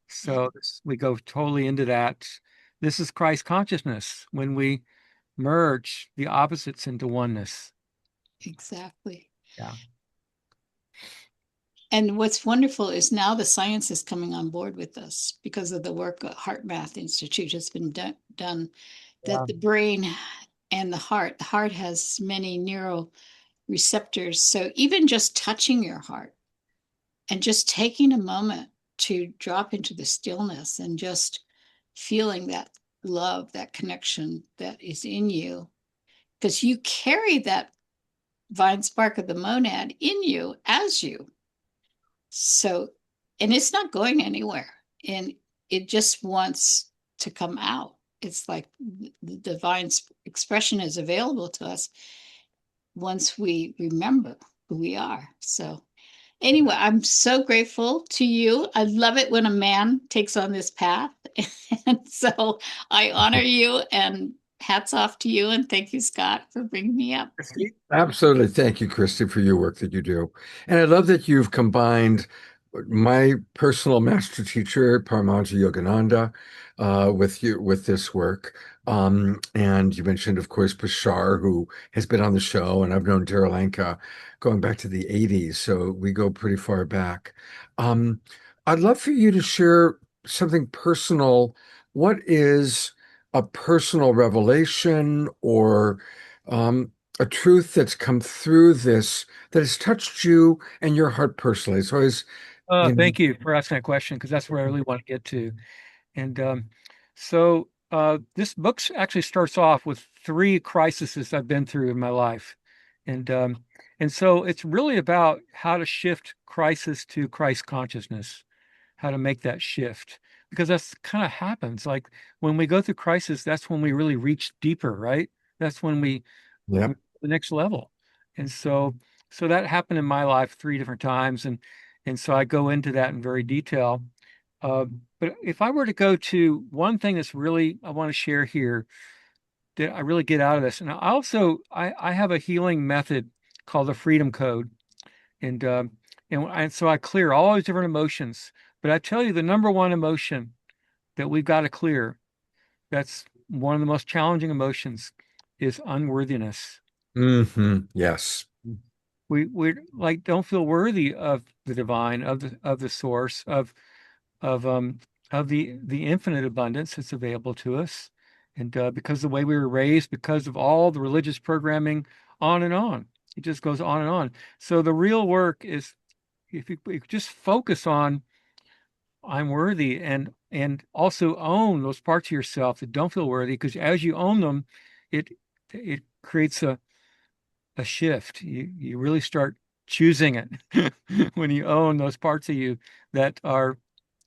So we go totally into that. This is Christ consciousness when we merge the opposites into oneness. Exactly. Yeah. And what's wonderful is now the science is coming on board with us because of the work at Heart Math Institute has been done, Yeah. that the brain and the heart has many neural receptors. So even just touching your heart and just taking a moment to drop into the stillness and just feeling that love, that connection that is in you, because you carry that divine spark of the monad in you as you. So, and it's not going anywhere, and it just wants to come out. It's like the divine expression is available to us once we remember who we are. So, anyway, I'm so grateful to you. I love it when a man takes on this path. And so I honor you, and hats off to you. And thank you, Scott, for bringing me up. Absolutely. Thank you, Christy, for your work that you do. And I love that you've combined my personal master teacher, Paramahansa Yogananda, with this work. And you mentioned, of course, Bashar, who has been on the show, and I've known Deralanka going back to the 80s, so we go pretty far back. Um, I'd love for you to share something personal. What is a personal revelation or a truth that's come through this that has touched you and your heart personally? So, Thank you for asking that question, because that's where I really want to get to. And this book actually starts off with three crises I've been through in my life. And so it's really about how to shift crisis to Christ consciousness, how to make that shift. Because that's kind of happens. Like when we go through crisis, that's when we really reach deeper, right? That's when we yeah. the next level. And so that happened in my life three different times. And so I go into that in very detail. But if I were to go to one thing that's really I want to share here that I really get out of this, and I have a healing method called the Freedom Code, and so I clear all these different emotions. But I tell you, the number one emotion that we've got to clear, that's one of the most challenging emotions, is unworthiness. Yes. We like don't feel worthy of the divine, of the source, of the infinite abundance that's available to us, and because of the way we were raised, because of all the religious programming, on and on, it just goes on and on. So the real work is if you just focus on I'm worthy, and and also own those parts of yourself that don't feel worthy, because as you own them, it creates a shift. You really start choosing it when you own those parts of you that are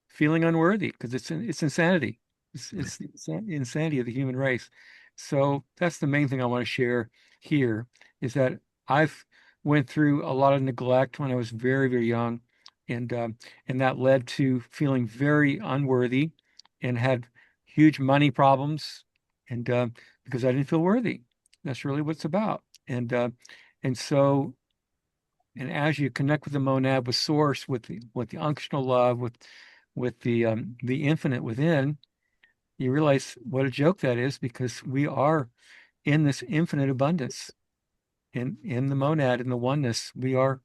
feeling unworthy, because it's insanity. It's the insanity of the human race. So that's the main thing I want to share here, is that I've went through a lot of neglect when I was very, very young, and that led to feeling very unworthy, and had huge money problems, and because I didn't feel worthy. That's really what it's about. And so, and as you connect with the monad, with source, with the unctional love, with the infinite within, you realize what a joke that is, because we are in this infinite abundance, in the monad, in the oneness. We are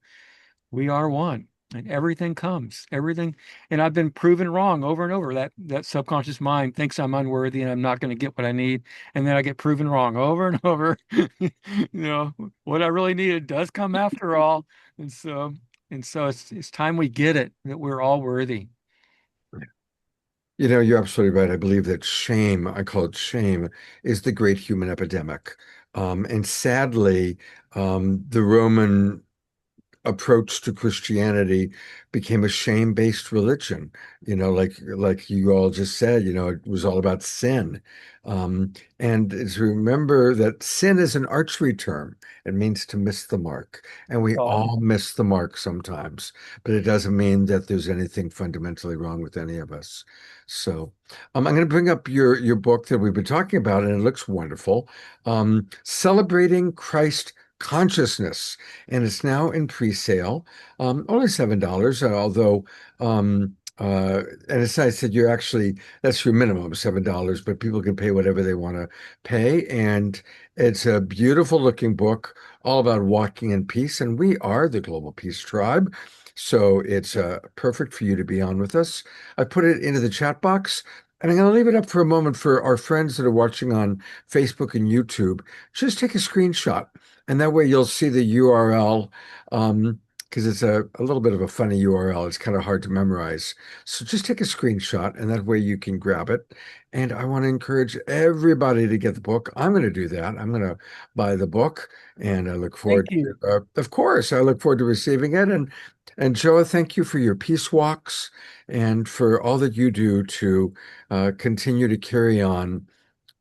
one, and everything comes, everything. And I've been proven wrong over and over. That subconscious mind thinks I'm unworthy and I'm not going to get what I need, and then I get proven wrong over and over. What I really needed does come after all. And so it's time we get it, that we're all worthy. You're absolutely right. I believe that shame, I call it shame, is the great human epidemic. And sadly, the Roman approach to Christianity became a shame-based religion. Like you all just said, it was all about sin. And to remember that sin is an archery term. It means to miss the mark. And we Oh, all miss the mark sometimes, but it doesn't mean that there's anything fundamentally wrong with any of us. So I'm going to bring up your book that we've been talking about, and it looks wonderful. Celebrating Christ Consciousness, and it's now in pre-sale, only $7. Although, and it's nice that that's your minimum, $7, but people can pay whatever they want to pay. And it's a beautiful looking book, all about walking in peace. And we are the Global Peace Tribe, so it's perfect for you to be on with us. I put it into the chat box. And I'm going to leave it up for a moment for our friends that are watching on Facebook and YouTube. Just take a screenshot, and that way you'll see the URL, because it's a little bit of a funny URL. It's kind of hard to memorize. So just take a screenshot, and that way you can grab it. And I want to encourage everybody to get the book. I'm going to do that. I'm going to buy the book, and I look thank forward you. to, of course, I look forward to receiving it. And Joa, thank you for your peace walks and for all that you do to continue to carry on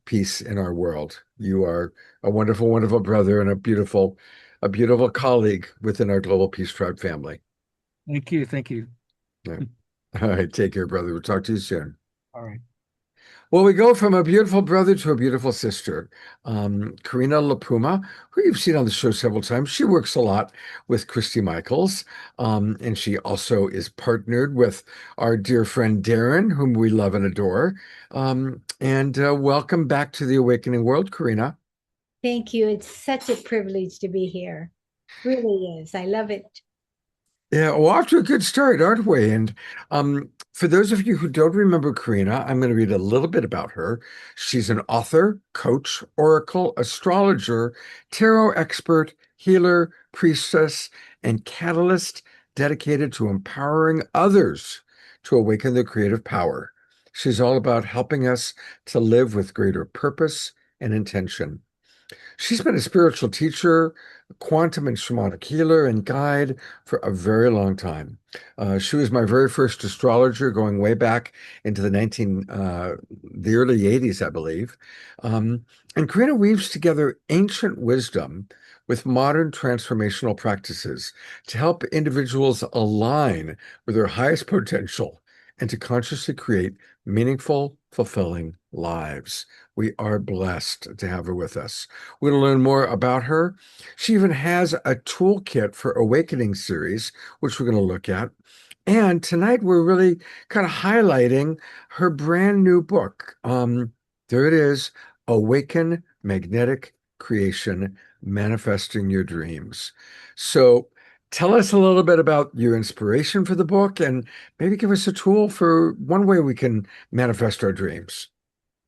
peace in our world. You are a wonderful, wonderful brother and a beautiful colleague within our Global Peace Tribe family. Thank you. Thank you. Yeah. All right, take care, brother. We'll talk to you soon. All right. Well, we go from a beautiful brother to a beautiful sister. Karina LaPuma, who you've seen on the show several times, she works a lot with Christy Michaels, and she also is partnered with our dear friend Darren, whom we love and adore. And welcome back to the Awakening World, Karina. Thank you. It's such a privilege to be here. Really is. I love it. Yeah, well, off to a good start, aren't we? And for those of you who don't remember Karina, I'm going to read a little bit about her. She's an author, coach, oracle, astrologer, tarot expert, healer, priestess, and catalyst dedicated to empowering others to awaken their creative power. She's all about helping us to live with greater purpose and intention. She's been a spiritual teacher, quantum and shamanic healer, and guide for a very long time. She was my very first astrologer, going way back into the early 80s, I believe. And Karina weaves together ancient wisdom with modern transformational practices to help individuals align with their highest potential and to consciously create meaningful, fulfilling lives. We are blessed to have her with us. We're going to learn more about her. She even has a toolkit for Awakening series, which we're going to look at. And tonight we're really kind of highlighting her brand new book. There it is, Awaken Magnetic Creation, Manifesting Your Dreams. So tell us a little bit about your inspiration for the book, and maybe give us a tool for one way we can manifest our dreams.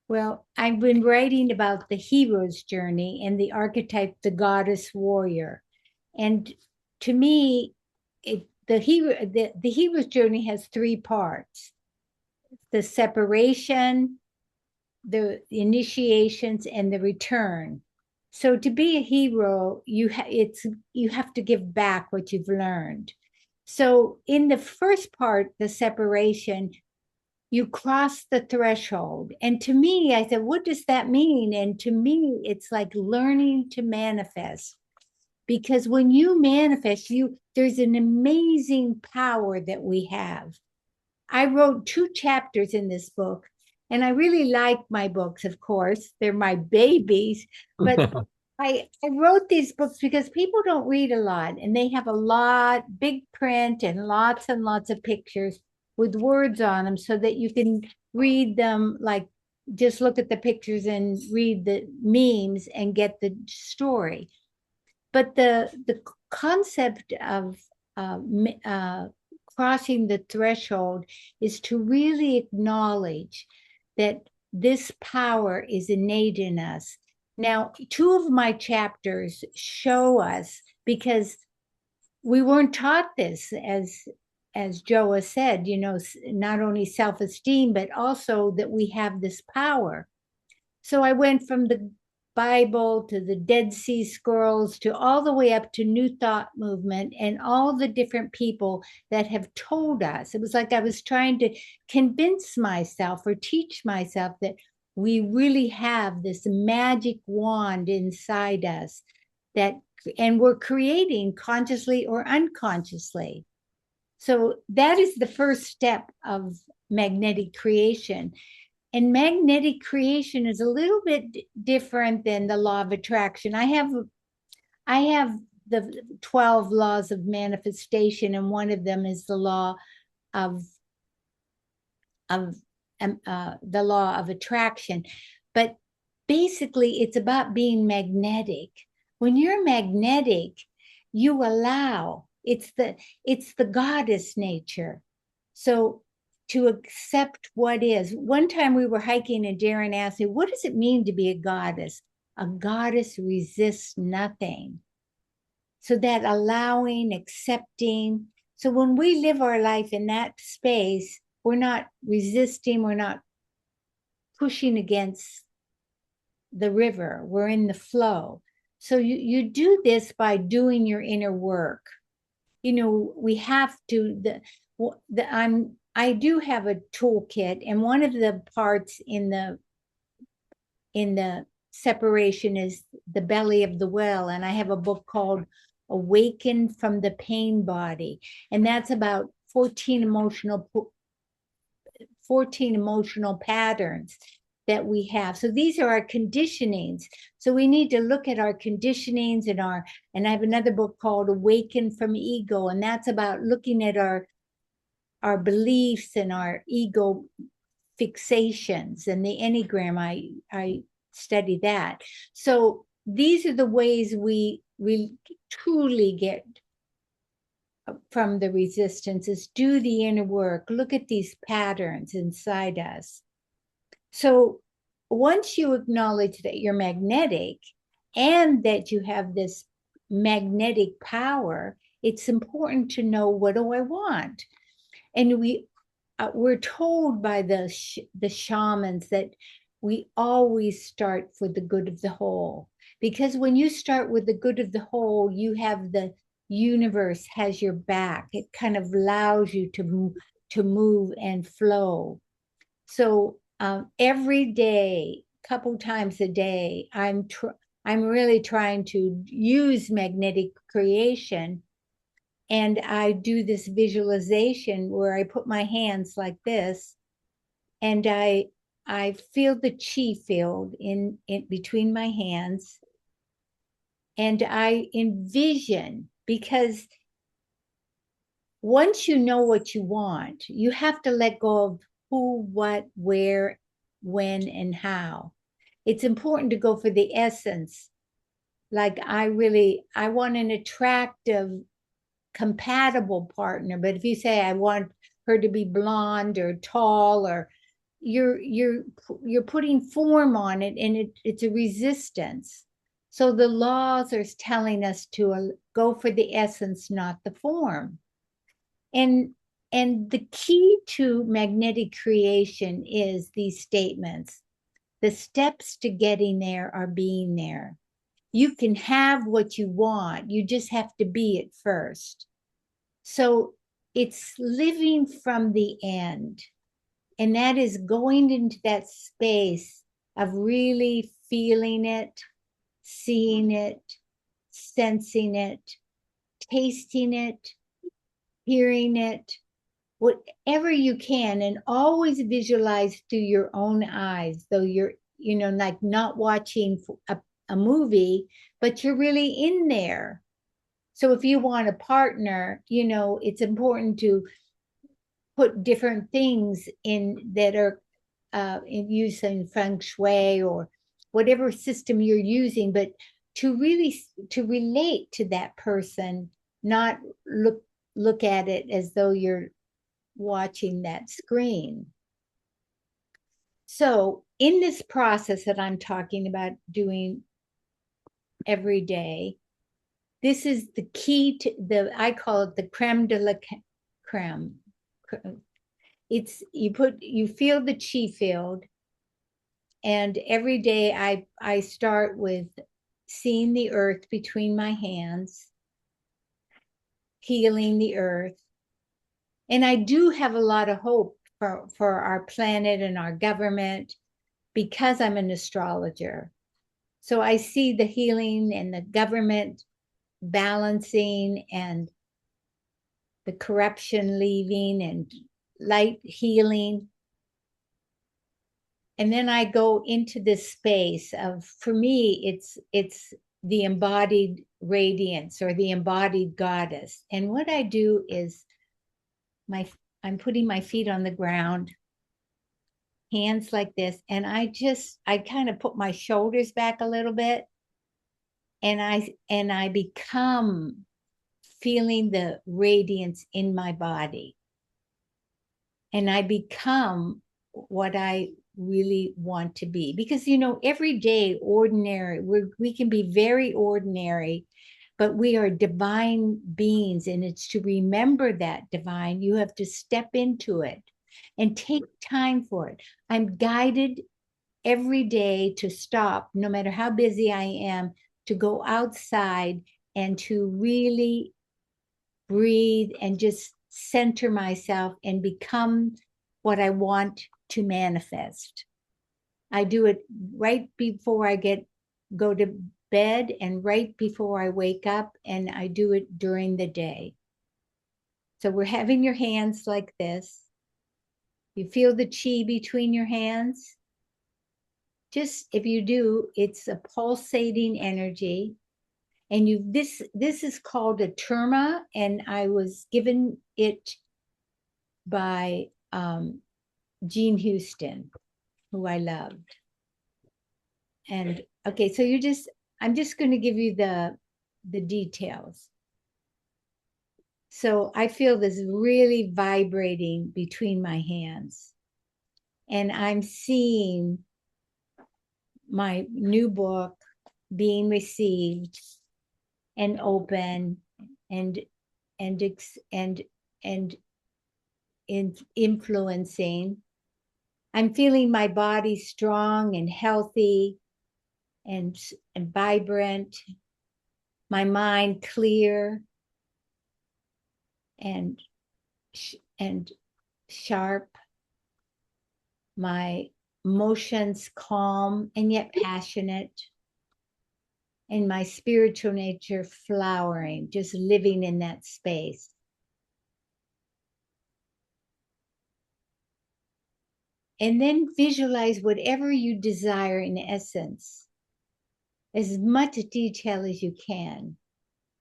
Well, I've been writing about the hero's journey and the archetype, the goddess warrior. And to me, the hero's journey has three parts. the separation, the initiations, and the return. So to be a hero, you have to give back what you've learned. So in the first part, the separation, you cross the threshold. And to me, I said, what does that mean? And to me, it's like learning to manifest. Because when you manifest, there's an amazing power that we have. I wrote 2 chapters in this book, and I really like my books, of course. They're my babies, but I wrote these books because people don't read a lot, and they have a lot, big print and lots of pictures with words on them so that you can read them, like just look at the pictures and read the memes and get the story. But the concept of crossing the threshold is to really acknowledge that this power is innate in us. Now, 2 of my chapters show us, because we weren't taught this, as Joa said, not only self-esteem, but also that we have this power. So I went from the Bible to the Dead Sea Scrolls to all the way up to New Thought movement and all the different people that have told us. It was like I was trying to convince myself or teach myself that we really have this magic wand inside us and we're creating consciously or unconsciously. So that is the first step of magnetic creation. And magnetic creation is a little bit different than the law of attraction. I have the 12 laws of manifestation, and one of them is the law of attraction. But basically, it's about being magnetic. When you're magnetic, you allow. It's the goddess nature. So to accept what is. One time we were hiking and Darren asked me, what does it mean to be a goddess? A goddess resists nothing. So that allowing, accepting. So when we live our life in that space, we're not resisting, we're not pushing against the river, we're in the flow. So you do this by doing your inner work. We have to, I do have a toolkit, and one of the parts in the separation is the belly of the well. And I have a book called Awaken from the Pain Body. And that's about 14 emotional patterns that we have. So these are our conditionings. So we need to look at our conditionings and I have another book called Awaken from Ego. And that's about looking at our beliefs and our ego fixations, and the Enneagram, I study that. So these are the ways we truly get from the resistances. Do the inner work, look at these patterns inside us. So once you acknowledge that you're magnetic and that you have this magnetic power, it's important to know, what do I want? And we're told by the shamans that we always start for the good of the whole. Because when you start with the good of the whole, you have the universe has your back. It kind of allows you to move and flow. So every day, couple times a day, I'm really trying to use magnetic creation. And I do this visualization where I put my hands like this, and I feel the chi field in between my hands. And I envision, because once you know what you want, you have to let go of who, what, where, when, and how. It's important to go for the essence. Like I want an attractive, compatible partner. But if you say, I want her to be blonde or tall, or you're putting form on it, and it's a resistance. So the laws are telling us to go for the essence, not the form. And And the key to magnetic creation is these statements. The steps to getting there are being there. You can have what you want. You just have to be it first. So it's living from the end. And that is going into that space of really feeling it, seeing it, sensing it, tasting it, hearing it, whatever you can, and always visualize through your own eyes, though you're, like not watching a movie, but you're really in there. So if you want a partner, it's important to put different things in that are in using feng shui or whatever system you're using, but to relate to that person, not look at it as though you're watching that screen. So in this process that I'm talking about doing every day, this is the key to I call it the creme de la creme. It's you feel the chi field, and every day I start with seeing the earth between my hands, healing the earth. And I do have a lot of hope for our planet and our government because I'm an astrologer. So I see the healing and the government balancing and the corruption leaving and light healing. And then I go into this space of, for me, it's the embodied radiance or the embodied goddess. And what I do is I'm putting my feet on the ground, hands like this, and I kind of put my shoulders back a little bit, and I become feeling the radiance in my body, and I become what I really want to be. Because every day ordinary, we can be very ordinary, but we are divine beings, and it's to remember that divine. You have to step into it and take time for it. I'm guided every day to stop, no matter how busy I am, to go outside and to really breathe and just center myself and become what I want to manifest. I do it right before I go to bed and right before I wake up, and I do it during the day. So we're having your hands like this. You feel the chi between your hands. Just if you do, it's a pulsating energy. And this is called a terma, and I was given it by Jean Houston, who I loved. And okay, so I'm just going to give you the details. So I feel this really vibrating between my hands, and I'm seeing my new book being received and open and influencing. I'm feeling my body strong and healthy and vibrant, my mind clear and sharp, my emotions calm and yet passionate, and my spiritual nature flowering, just living in that space. And then visualize whatever you desire in essence, as much detail as you can.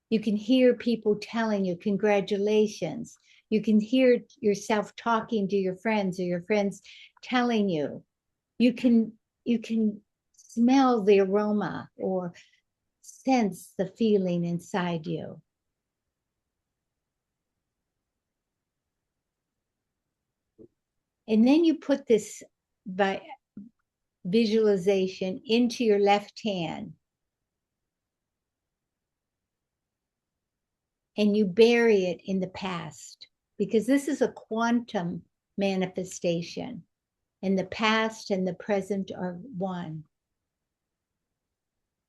You can hear people telling you, congratulations. You can hear yourself talking to your friends, or your friends telling you. You can smell the aroma or sense the feeling inside you. And then you put this by visualization into your left hand. And you bury it in the past. because this is a quantum manifestation, and the past and the present are one.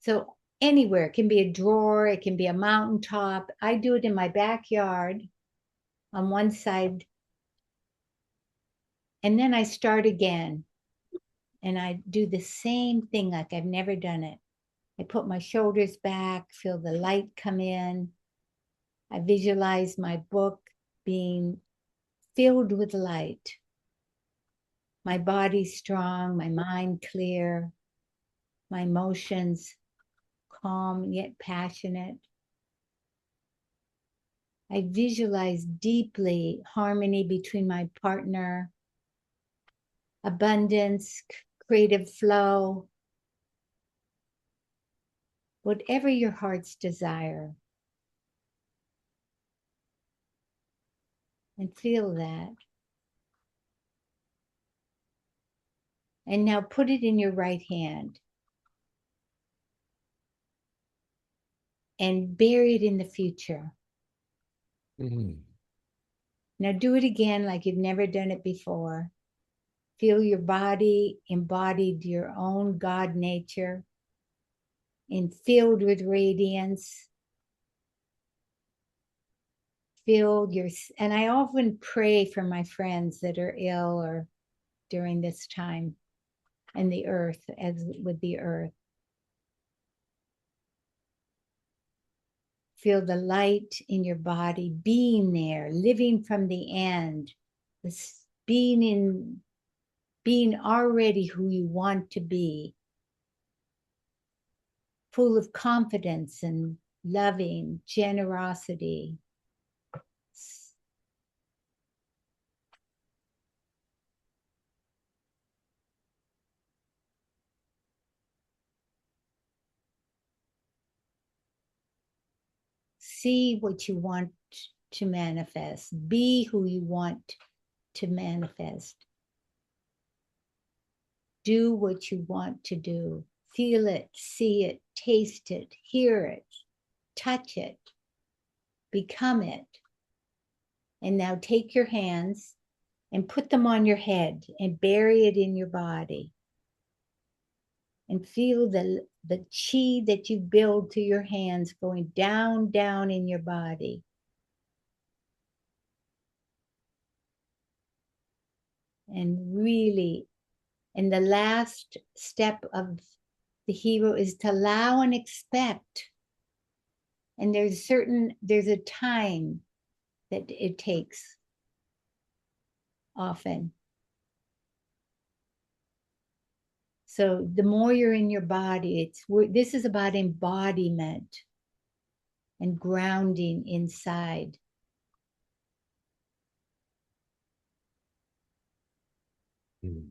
So anywhere, it can be a drawer, it can be a mountaintop. I do it in my backyard on one side, and then I start again, and I do the same thing like I've never done it. I put my shoulders back, feel the light come in. I visualize my book being filled with light. My body strong, my mind clear, my emotions calm yet passionate. I visualize deeply harmony between my partner, abundance, creative flow, whatever your heart's desire. And feel that. And now put it in your right hand and bury it in the future. Mm. Now do it again like you've never done it before. Feel your body embodied your own God nature and filled with radiance. Filled your, and I often pray for my friends that are ill or during this time, and the earth, as with the earth. Feel the light in your body, being there, living from the end, this being already who you want to be, full of confidence and loving, generosity. See what you want to manifest. Be who you want to manifest. Do what you want to do. Feel it, see it, taste it, hear it, touch it, become it. And now take your hands and put them on your head and bury it in your body. And feel the chi that you build through your hands going down, down in your body. And really, and the last step of the hero is to allow and expect. And there's a time that it takes often. So the more you're in your body, this is about embodiment and grounding inside. Mm.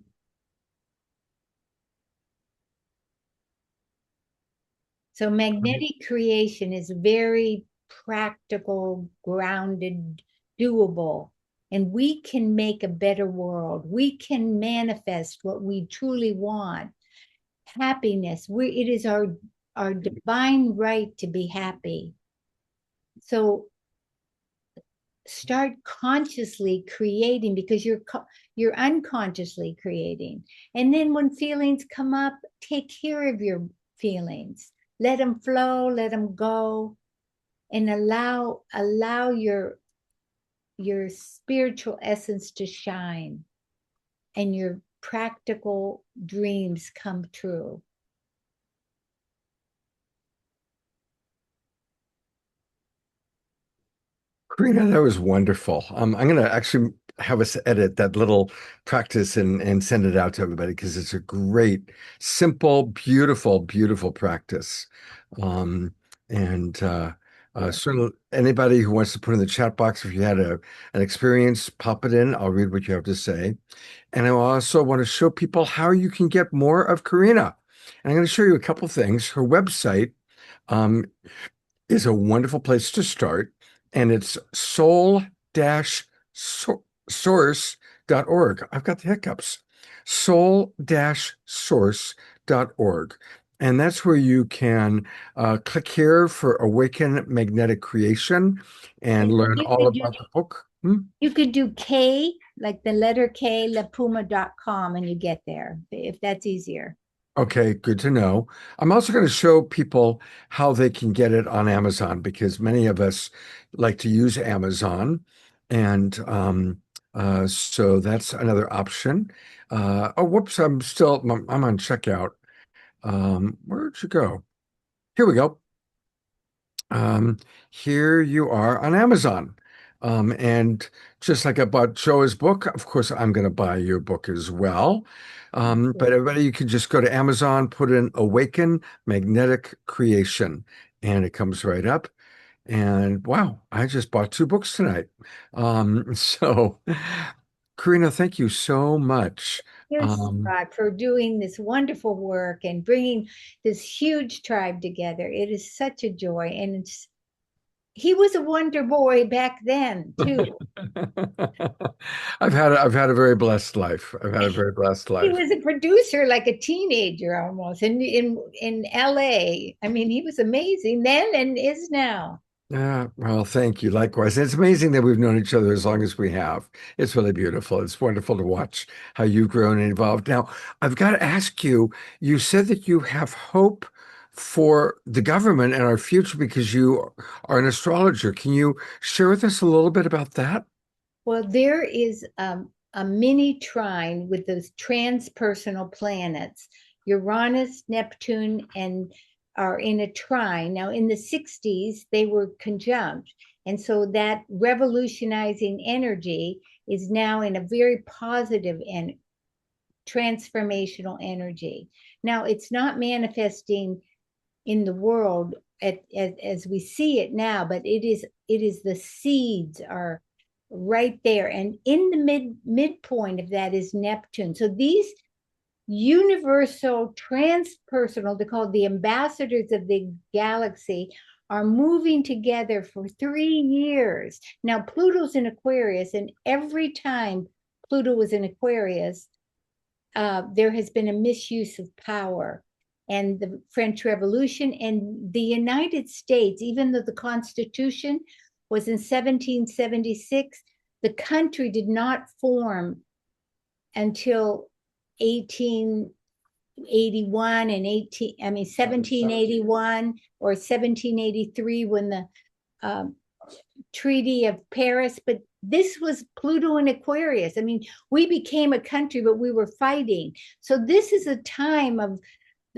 So magnetic creation is very practical, grounded, doable, and we can make a better world. We can manifest what we truly want. Happiness, it is our divine right to be happy. So start consciously creating, because you're unconsciously creating. And then when feelings come up, take care of your feelings. Let them flow, let them go, and allow your spiritual essence to shine and your practical dreams come true. Karina, that was wonderful. I'm going to actually have us edit that little practice and send it out to everybody because it's a great, simple, beautiful, beautiful practice. Certainly anybody who wants to put in the chat box, if you had an experience, pop it in. I'll read what you have to say. And I also want to show people how you can get more of Karina. And I'm going to show you a couple things. Her website is a wonderful place to start. And it's soul-source.org. I've got the hiccups. Soul-source.org. And that's where you can click here for Awaken Magnetic Creation and learn all about the book. You could do K, like the letter K, lapuma.com, and you get there, if that's easier. Okay, good to know. I'm also going to show people how they can get it on Amazon because many of us like to use Amazon. And so that's another option. Oh, whoops, I'm on checkout. Where'd you go? Here we go. Um, Here you are on Amazon. And just like I bought Joa's book, of course, I'm going to buy your book as well. But everybody, you can just go to Amazon, put in Awaken Magnetic Creation, and it comes right up. And wow, I just bought two books tonight. So, Karina, thank you so much. Yes, Um, Scott, for doing this wonderful work and bringing this huge tribe together. It is such a joy. And he was a wonder boy back then, too. I've had a very blessed life. I've had a very blessed He life. was a producer like a teenager almost in LA. I mean, he was amazing then and is now. Yeah, well, thank you. Likewise. It's amazing that we've known each other as long as we have. It's really beautiful. It's wonderful to watch how you've grown and evolved. Now, I've got to ask you, you said that you have hope for the government and our future because you are an astrologer. Can you share with us a little bit about that? Well, there is a mini trine with those transpersonal planets, Uranus, Neptune, and are in a trine. Now, in the 60s, they were conjunct. And so that revolutionizing energy is now in a very positive and transformational energy. Now, it's not manifesting in the world as we see it now, but it is the seeds are right there, and in the midpoint of that is Neptune. So these universal transpersonal, they're called the ambassadors of the galaxy, are moving together for 3 years. Now Pluto's in Aquarius, and every time Pluto was in Aquarius, there has been a misuse of power. And the French Revolution and the United States, even though the Constitution was in 1776, the country did not form until 1881 and 1781 or 1783 when the Treaty of Paris. But this was Pluto and Aquarius. I mean, we became a country, but we were fighting. So this is a time of,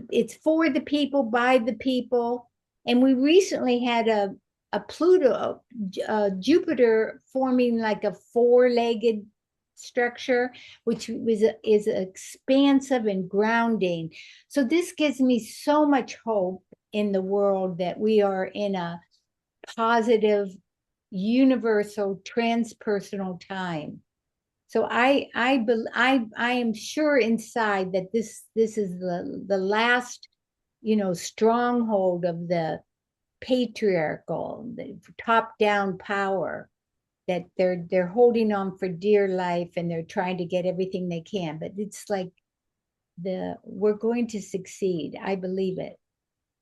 it's for the people, by the people. And we recently had a Pluto, Jupiter forming like a four-legged structure, which is expansive and grounding. So this gives me so much hope in the world that we are in a positive, universal, transpersonal time. So I am sure inside that this is the last, stronghold of the patriarchal, the top-down power that they're holding on for dear life, and they're trying to get everything they can. But it's like we're going to succeed. I believe it.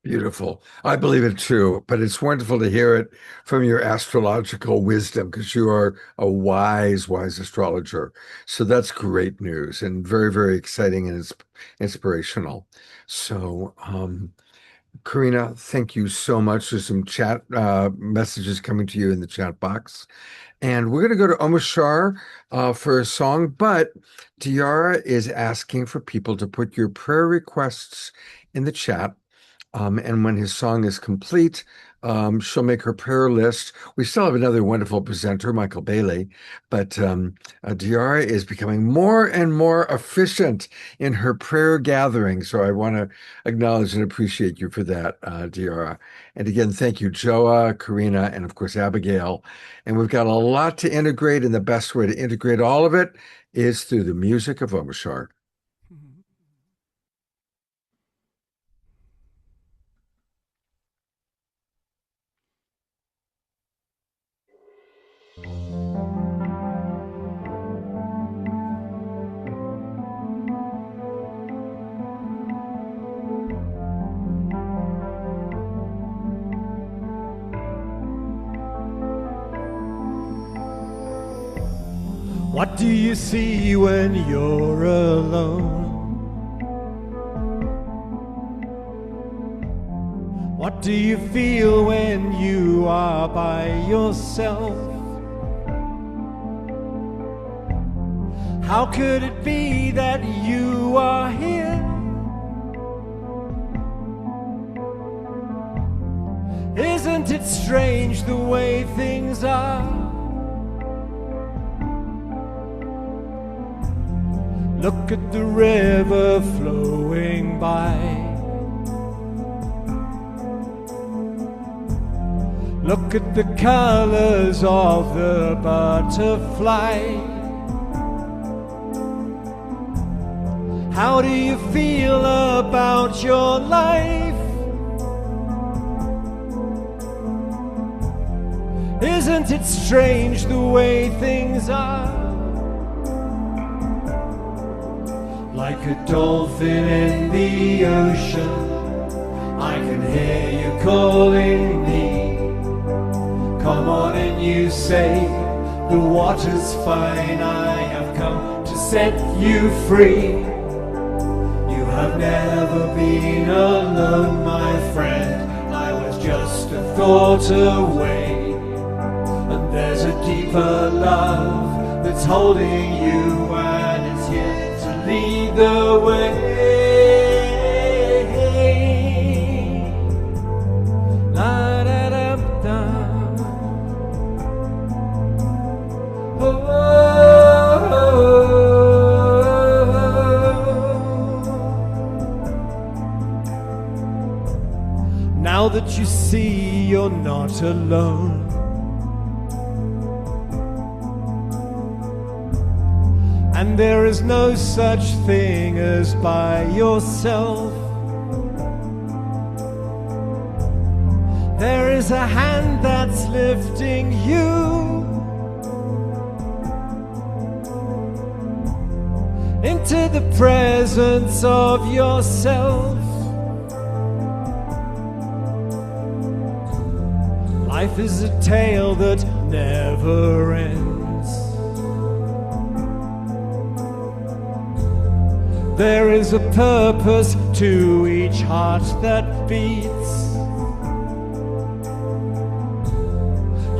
Beautiful. I believe it too, but it's wonderful to hear it from your astrological wisdom because you are a wise, wise astrologer. So that's great news and very, very exciting and inspirational. So, Karina, thank you so much. There's some chat messages coming to you in the chat box. And we're going to go to Omashar for a song, but Diara is asking for people to put your prayer requests in the chat. And when his song is complete, she'll make her prayer list. We still have another wonderful presenter, Michael Bailey, but Diara is becoming more and more efficient in her prayer gathering. So I want to acknowledge and appreciate you for that, Diara. And again, thank you, Joa, Karina, and of course, Abigail. And we've got a lot to integrate, and the best way to integrate all of it is through the music of Omashar. What do you see when you're alone? What do you feel when you are by yourself? How could it be that you are here? Isn't it strange the way things are? Look at the river flowing by. Look at the colors of the butterfly. How do you feel about your life? Isn't it strange the way things are? Like a dolphin in the ocean, I can hear you calling me. Come on and you say, the water's fine, I have come to set you free. You have never been alone, my friend, I was just a thought away. And there's a deeper love that's holding you, and it's here to lead the way. La da da da. Now that you see you're not alone, and there is no such thing as by yourself, there is a hand that's lifting you into the presence of yourself. Life is a tale that never ends. There is a purpose to each heart that beats.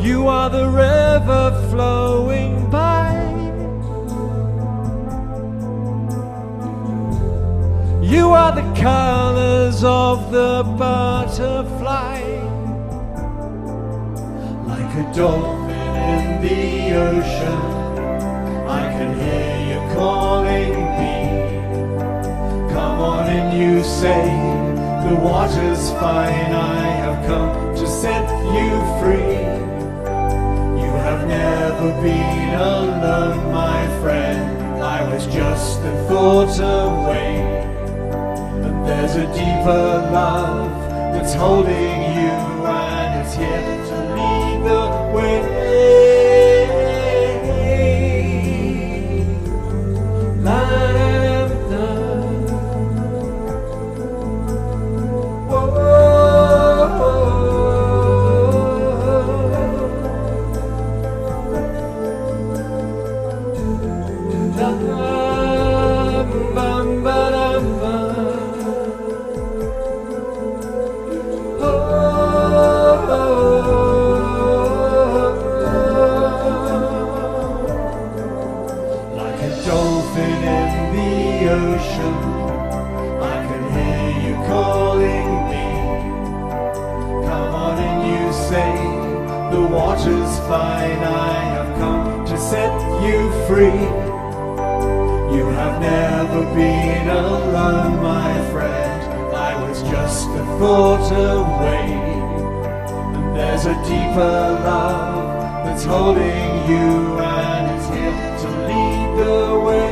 You are the river flowing by. You are the colors of the butterfly. Like a dolphin in the ocean, I can hear you calling me. Come on and you say, the water's fine, I have come to set you free. You have never been alone, my friend, I was just a thought away. And there's a deeper love that's holding you, and it's here to lead the way. La da da. Fine, I have come to set you free. You have never been alone, my friend, I was just a thought away. And there's a deeper love that's holding you, and it's here to lead the way.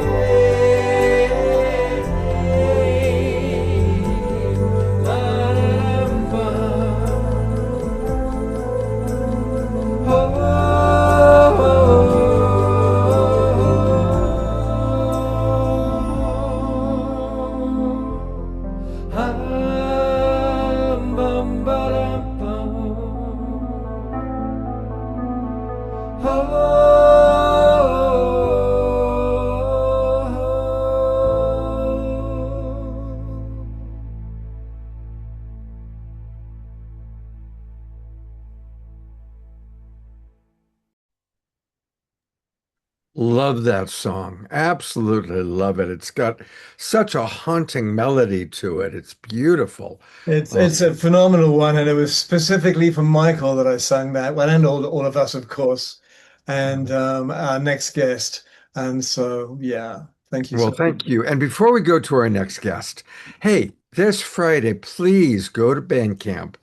Love that song. Absolutely love it. It's got such a haunting melody to it. It's beautiful. It's a phenomenal one, and it was specifically for Michael that I sang that one, and all of us, of course, and our next guest. And so, yeah, thank you Well, so much. thank you. And before we go to our next guest, hey, this Friday, please go to Bandcamp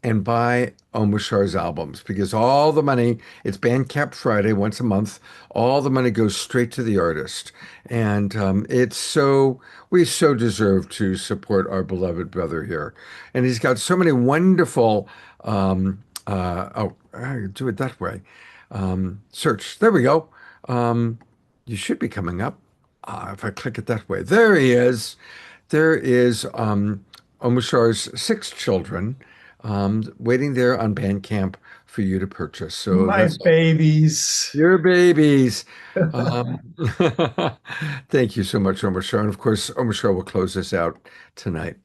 and buy Omashar's albums because all the money, it's Bandcamp Friday once a month, all the money goes straight to the artist. And we so deserve to support our beloved brother here. And he's got so many wonderful, I do it that way. Search. There we go. You should be coming up. If I click it that way, there he is. There is Omashar's 6 children waiting there on Bandcamp for you to purchase. So My babies. your babies. Um, thank you so much, Omashar. And of course, Omashar will close us out tonight.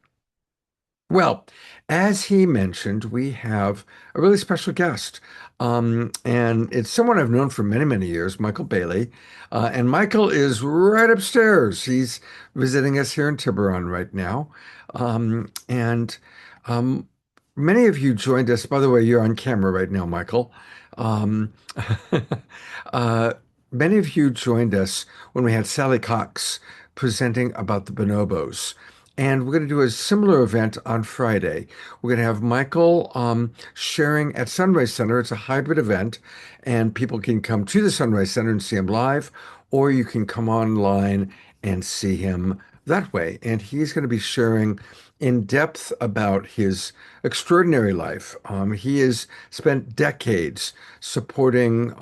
Well, as he mentioned, we have a really special guest. And it's someone I've known for many, many years, Michael Bailey. And Michael is right upstairs. He's visiting us here in Tiburon right now. And many of you joined us. By the way, you're on camera right now, Michael. Um, many of you joined us when we had Sally Cox presenting about the bonobos. And we're going to do a similar event on Friday. We're going to have Michael sharing at Sunrise Center. It's a hybrid event, and people can come to the Sunrise Center and see him live, or you can come online and see him that way. And he's going to be sharing in depth about his extraordinary life. He has spent decades supporting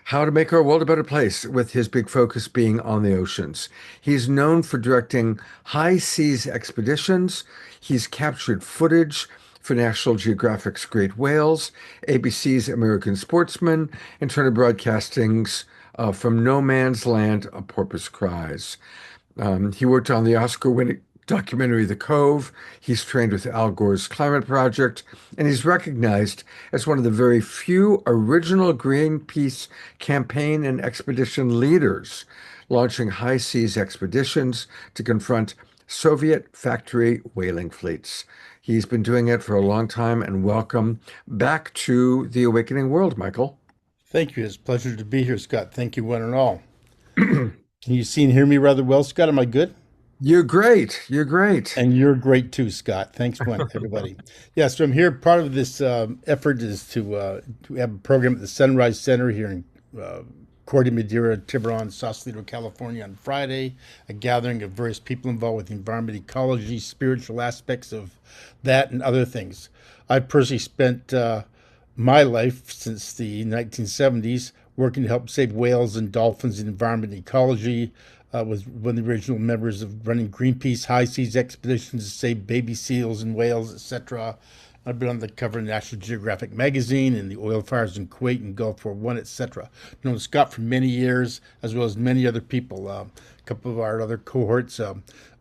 how to make our world a better place, with his big focus being on the oceans. He's known for directing high seas expeditions. He's captured footage for National Geographic's Great Whales, ABC's American Sportsman, and Turner Broadcasting's From No Man's Land, A Porpoise Cries. He worked on the Oscar-winning documentary The Cove. He's trained with Al Gore's Climate Project, and he's recognized as one of the very few original Greenpeace campaign and expedition leaders, launching high seas expeditions to confront Soviet factory whaling fleets. He's been doing it for a long time, and welcome back to the Awakening World, Michael. Thank you. It's a pleasure to be here, Scott. Thank you, one and all. Can you see and hear me rather well, Scott? Am I good? You're great. You're great. And you're great too, Scott. Thanks, everybody. Yeah, so I'm here. Part of this effort is to have a program at the Sunrise Center here in Corte Madera, Tiburon, Sausalito, California on Friday, a gathering of various people involved with environment, ecology, spiritual aspects of that, and other things. I've personally spent my life since the 1970s working to help save whales and dolphins in environment and ecology. Was one of the original members of running Greenpeace high seas expeditions to save baby seals and whales, etc. I've been on the cover of National Geographic magazine and the oil fires in Kuwait and Gulf War I, etc. Known Scott for many years, as well as many other people. A couple of our other cohorts,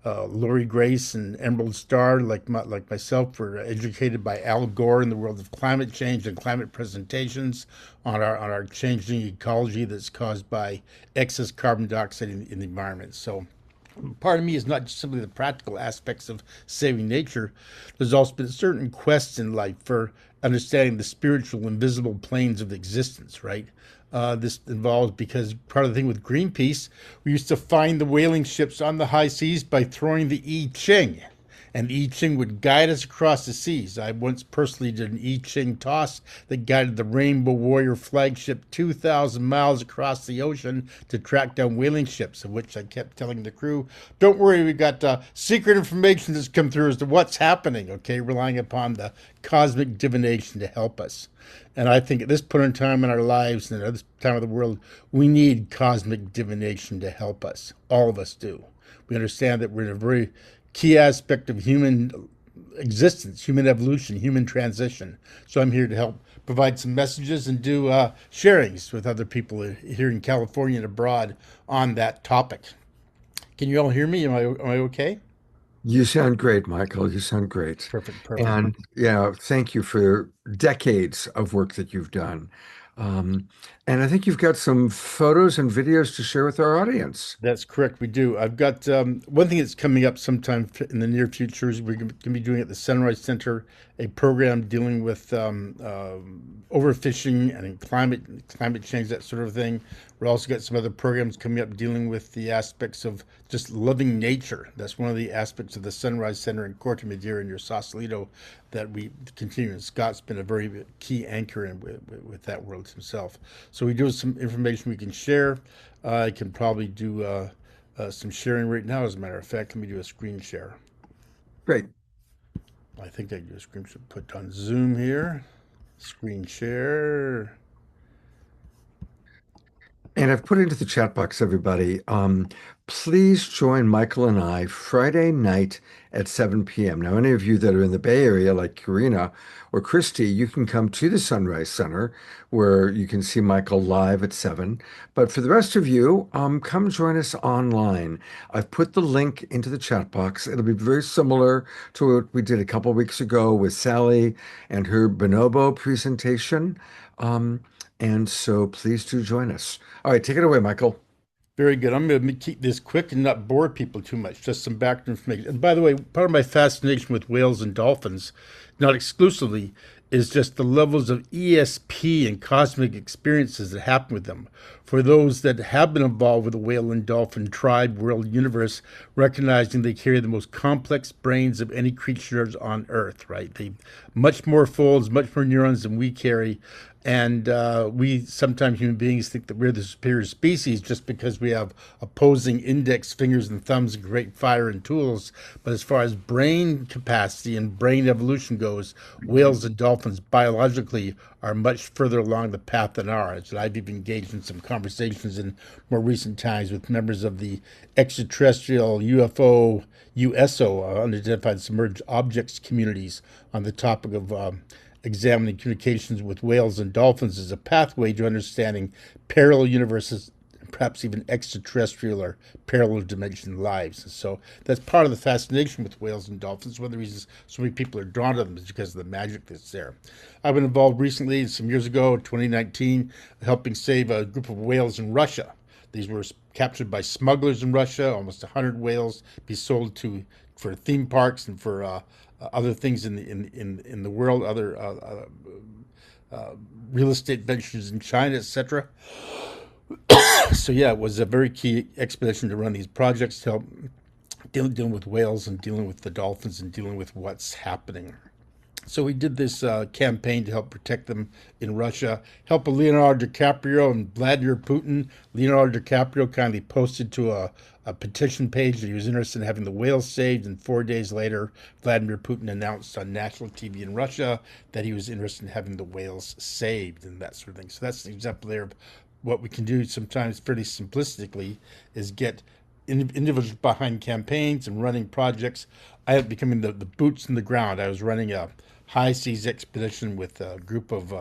Lori Grace and Emerald Star, like myself, were educated by Al Gore in the world of climate change and climate presentations on our changing ecology that's caused by excess carbon dioxide in the environment. So part of me is not just simply the practical aspects of saving nature. There's also been certain quests in life for understanding the spiritual, invisible planes of existence, right? This involves, because part of the thing with Greenpeace, we used to find the whaling ships on the high seas by throwing the I Ching, and the I Ching would guide us across the seas. I once personally did an I Ching toss that guided the Rainbow Warrior flagship 2,000 miles across the ocean to track down whaling ships, of which I kept telling the crew, don't worry, we got secret information that's come through as to what's happening, okay, relying upon the cosmic divination to help us. And I think at this point in time in our lives and at this time of the world, we need cosmic divination to help us. All of us do. We understand that we're in a very key aspect of human existence, human evolution, human transition. So I'm here to help provide some messages and do sharings with other people here in California and abroad on that topic. Can you all hear me? Am I okay? You sound great, Michael. You sound great. Perfect. And yeah, thank you for decades of work that you've done. And I think you've got some photos and videos to share with our audience. That's correct. We do. I've got one thing that's coming up sometime in the near future is we're going to be doing at the Sunrise Center a program dealing with overfishing and climate change, that sort of thing. We're also got some other programs coming up dealing with the aspects of just loving nature. That's one of the aspects of the Sunrise Center in Corte Madera near Sausalito that we continue. And Scott's been a very key anchor in with that world himself. So we do have some information we can share. I can probably do some sharing right now. As a matter of fact, let me do a screen share. Great. I think I can do a screen share. Put on Zoom here. Screen share. And I've put into the chat box, everybody. Please join Michael and I Friday night at 7 p.m. Now, any of you that are in the Bay Area, like Karina or Christy, you can come to the Sunrise Center where you can see Michael live at 7. But for the rest of you, come join us online. I've put the link into the chat box. It'll be very similar to what we did a couple weeks ago with Sally and her bonobo presentation. And so please do join us. All right, take it away, Michael. Very good. I'm going to keep this quick and not bore people too much. Just some background information. And by the way, part of my fascination with whales and dolphins, not exclusively, is just the levels of ESP and cosmic experiences that happen with them. For those that have been involved with the whale and dolphin tribe, world, universe, recognizing they carry the most complex brains of any creatures on Earth, right? They much more folds, much more neurons than we carry. And we sometimes human beings think that we're the superior species just because we have opposing index fingers and thumbs and great fire and tools. But as far as brain capacity and brain evolution goes, whales and dolphins biologically are much further along the path than ours. And I've even engaged in some conversations in more recent times with members of the extraterrestrial UFO, USO, unidentified submerged objects communities on the topic of examining communications with whales and dolphins as a pathway to understanding parallel universes, perhaps even extraterrestrial or parallel dimension lives. And so that's part of the fascination with whales and dolphins. One of the reasons so many people are drawn to them is because of the magic that's there. I've been involved recently, some years ago, 2019, helping save a group of whales in Russia. These were captured by smugglers in Russia, almost 100 whales, be sold for theme parks and for other things in the world, other real estate ventures in China, etc. So yeah, it was a very key expedition to run these projects to help dealing with whales and dealing with the dolphins and dealing with what's happening. So we did this campaign to help protect them in Russia. Help of Leonardo DiCaprio and Vladimir Putin. Leonardo DiCaprio kindly posted to a petition page that he was interested in having the whales saved, and 4 days later, Vladimir Putin announced on national TV in Russia that he was interested in having the whales saved and that sort of thing. So that's an example there of what we can do sometimes fairly simplistically is get individuals behind campaigns and running projects. I am becoming the boots in the ground. I was running a high seas expedition with a group of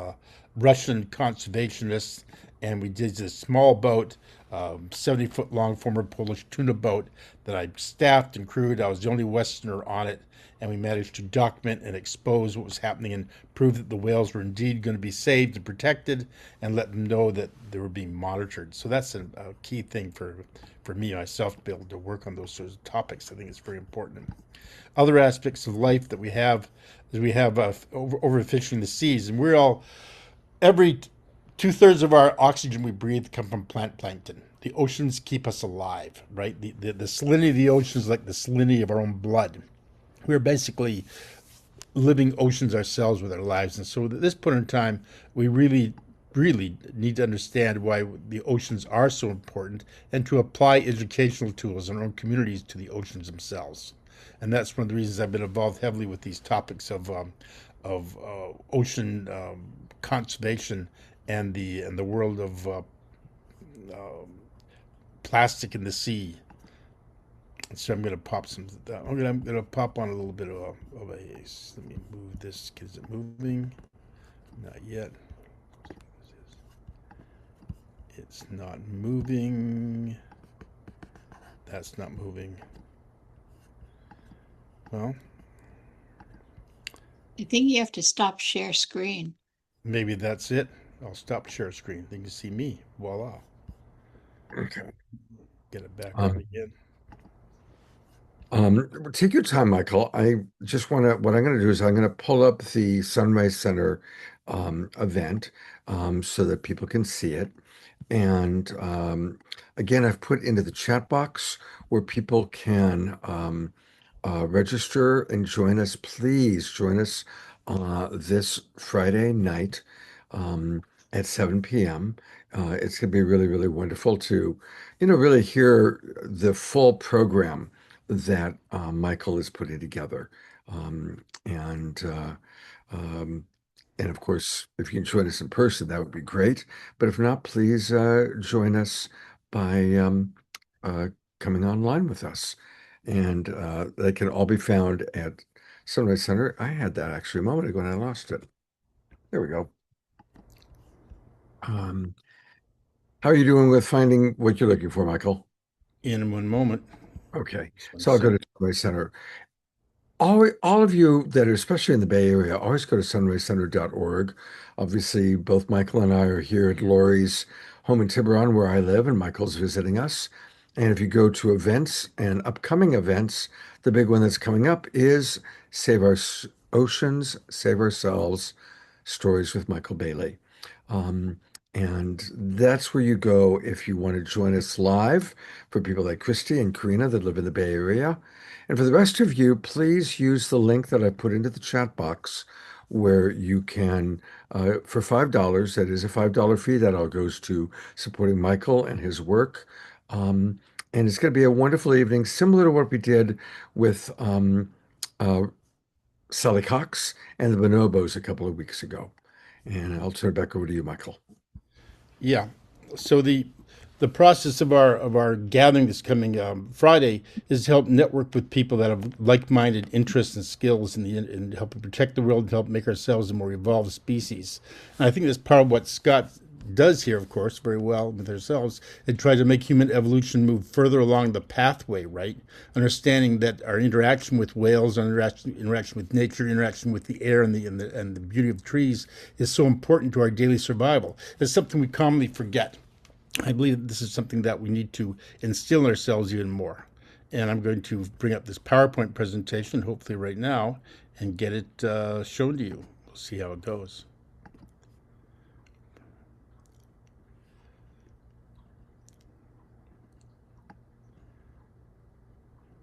Russian conservationists, and we did this small boat, 70-foot long former Polish tuna boat that I staffed and crewed. I was the only Westerner on it, and we managed to document and expose what was happening and prove that the whales were indeed going to be saved and protected, and let them know that they were being monitored. So that's a key thing for me myself to be able to work on those sorts of topics. I think it's very important. Other aspects of life that we have is we have overfishing the seas, and we're all every 2/3 of our oxygen we breathe come from plant plankton. The oceans keep us alive, right? The salinity of the ocean is like the salinity of our own blood. We're basically living oceans ourselves with our lives. And so at this point in time, we really need to understand why the oceans are so important and to apply educational tools in our own communities to the oceans themselves. And that's one of the reasons I've been involved heavily with these topics of ocean conservation and the world of plastic in the sea. So I'm going to pop some. I'm going to pop on a little bit of a. Let me move this. Is it moving? Not yet. It's not moving. That's not moving. Well, I think you have to stop share screen. maybe that's it. I'll stop share screen. Then you can see me. Voila. Okay. Get it back on again. Take your time, Michael. I just want to, what I'm going to do is I'm going to pull up the Sunrise Center event so that people can see it. And again, I've put into the chat box where people can register and join us. Please join us this Friday night at 7 p.m. It's going to be really, really wonderful to, really hear the full program that Michael is putting together. And of course, if you can join us in person, that would be great. But if not, please join us by coming online with us. And they can all be found at Sunrise Center. I had that actually a moment ago and I lost it. There we go. How are you doing with finding what you're looking for, Michael? In one moment. Okay, so I'll go to Sunrise Center. All of you that are, especially in the Bay Area, always go to sunrisecenter.org. Obviously, both Michael and I are here at Lori's home in Tiburon, where I live, and Michael's visiting us. And if you go to events and upcoming events, the big one that's coming up is Save Our Oceans, Save Ourselves, Stories with Michael Bailey. And that's where you go if you want to join us live for people like Christy and Karina that live in the Bay Area. And for the rest of you, please use the link that I put into the chat box where you can, for $5, that is a $5 fee, that all goes to supporting Michael and his work. And it's going to be a wonderful evening, similar to what we did with Sally Cox and the Bonobos a couple of weeks ago. And I'll turn it back over to you, Michael. Yeah. So the process of our gathering this coming Friday is to help network with people that have like-minded interests and skills in helping protect the world and help make ourselves a more evolved species. And I think that's part of what Scott does here, of course, very well with ourselves, and try to make human evolution move further along the pathway, right? Understanding that our interaction with whales, our interaction with nature, interaction with the air and the beauty of trees is so important to our daily survival. It's something we commonly forget. I believe that this is something that we need to instill in ourselves even more. And I'm going to bring up this PowerPoint presentation, hopefully right now, and get it shown to you. We'll see how it goes.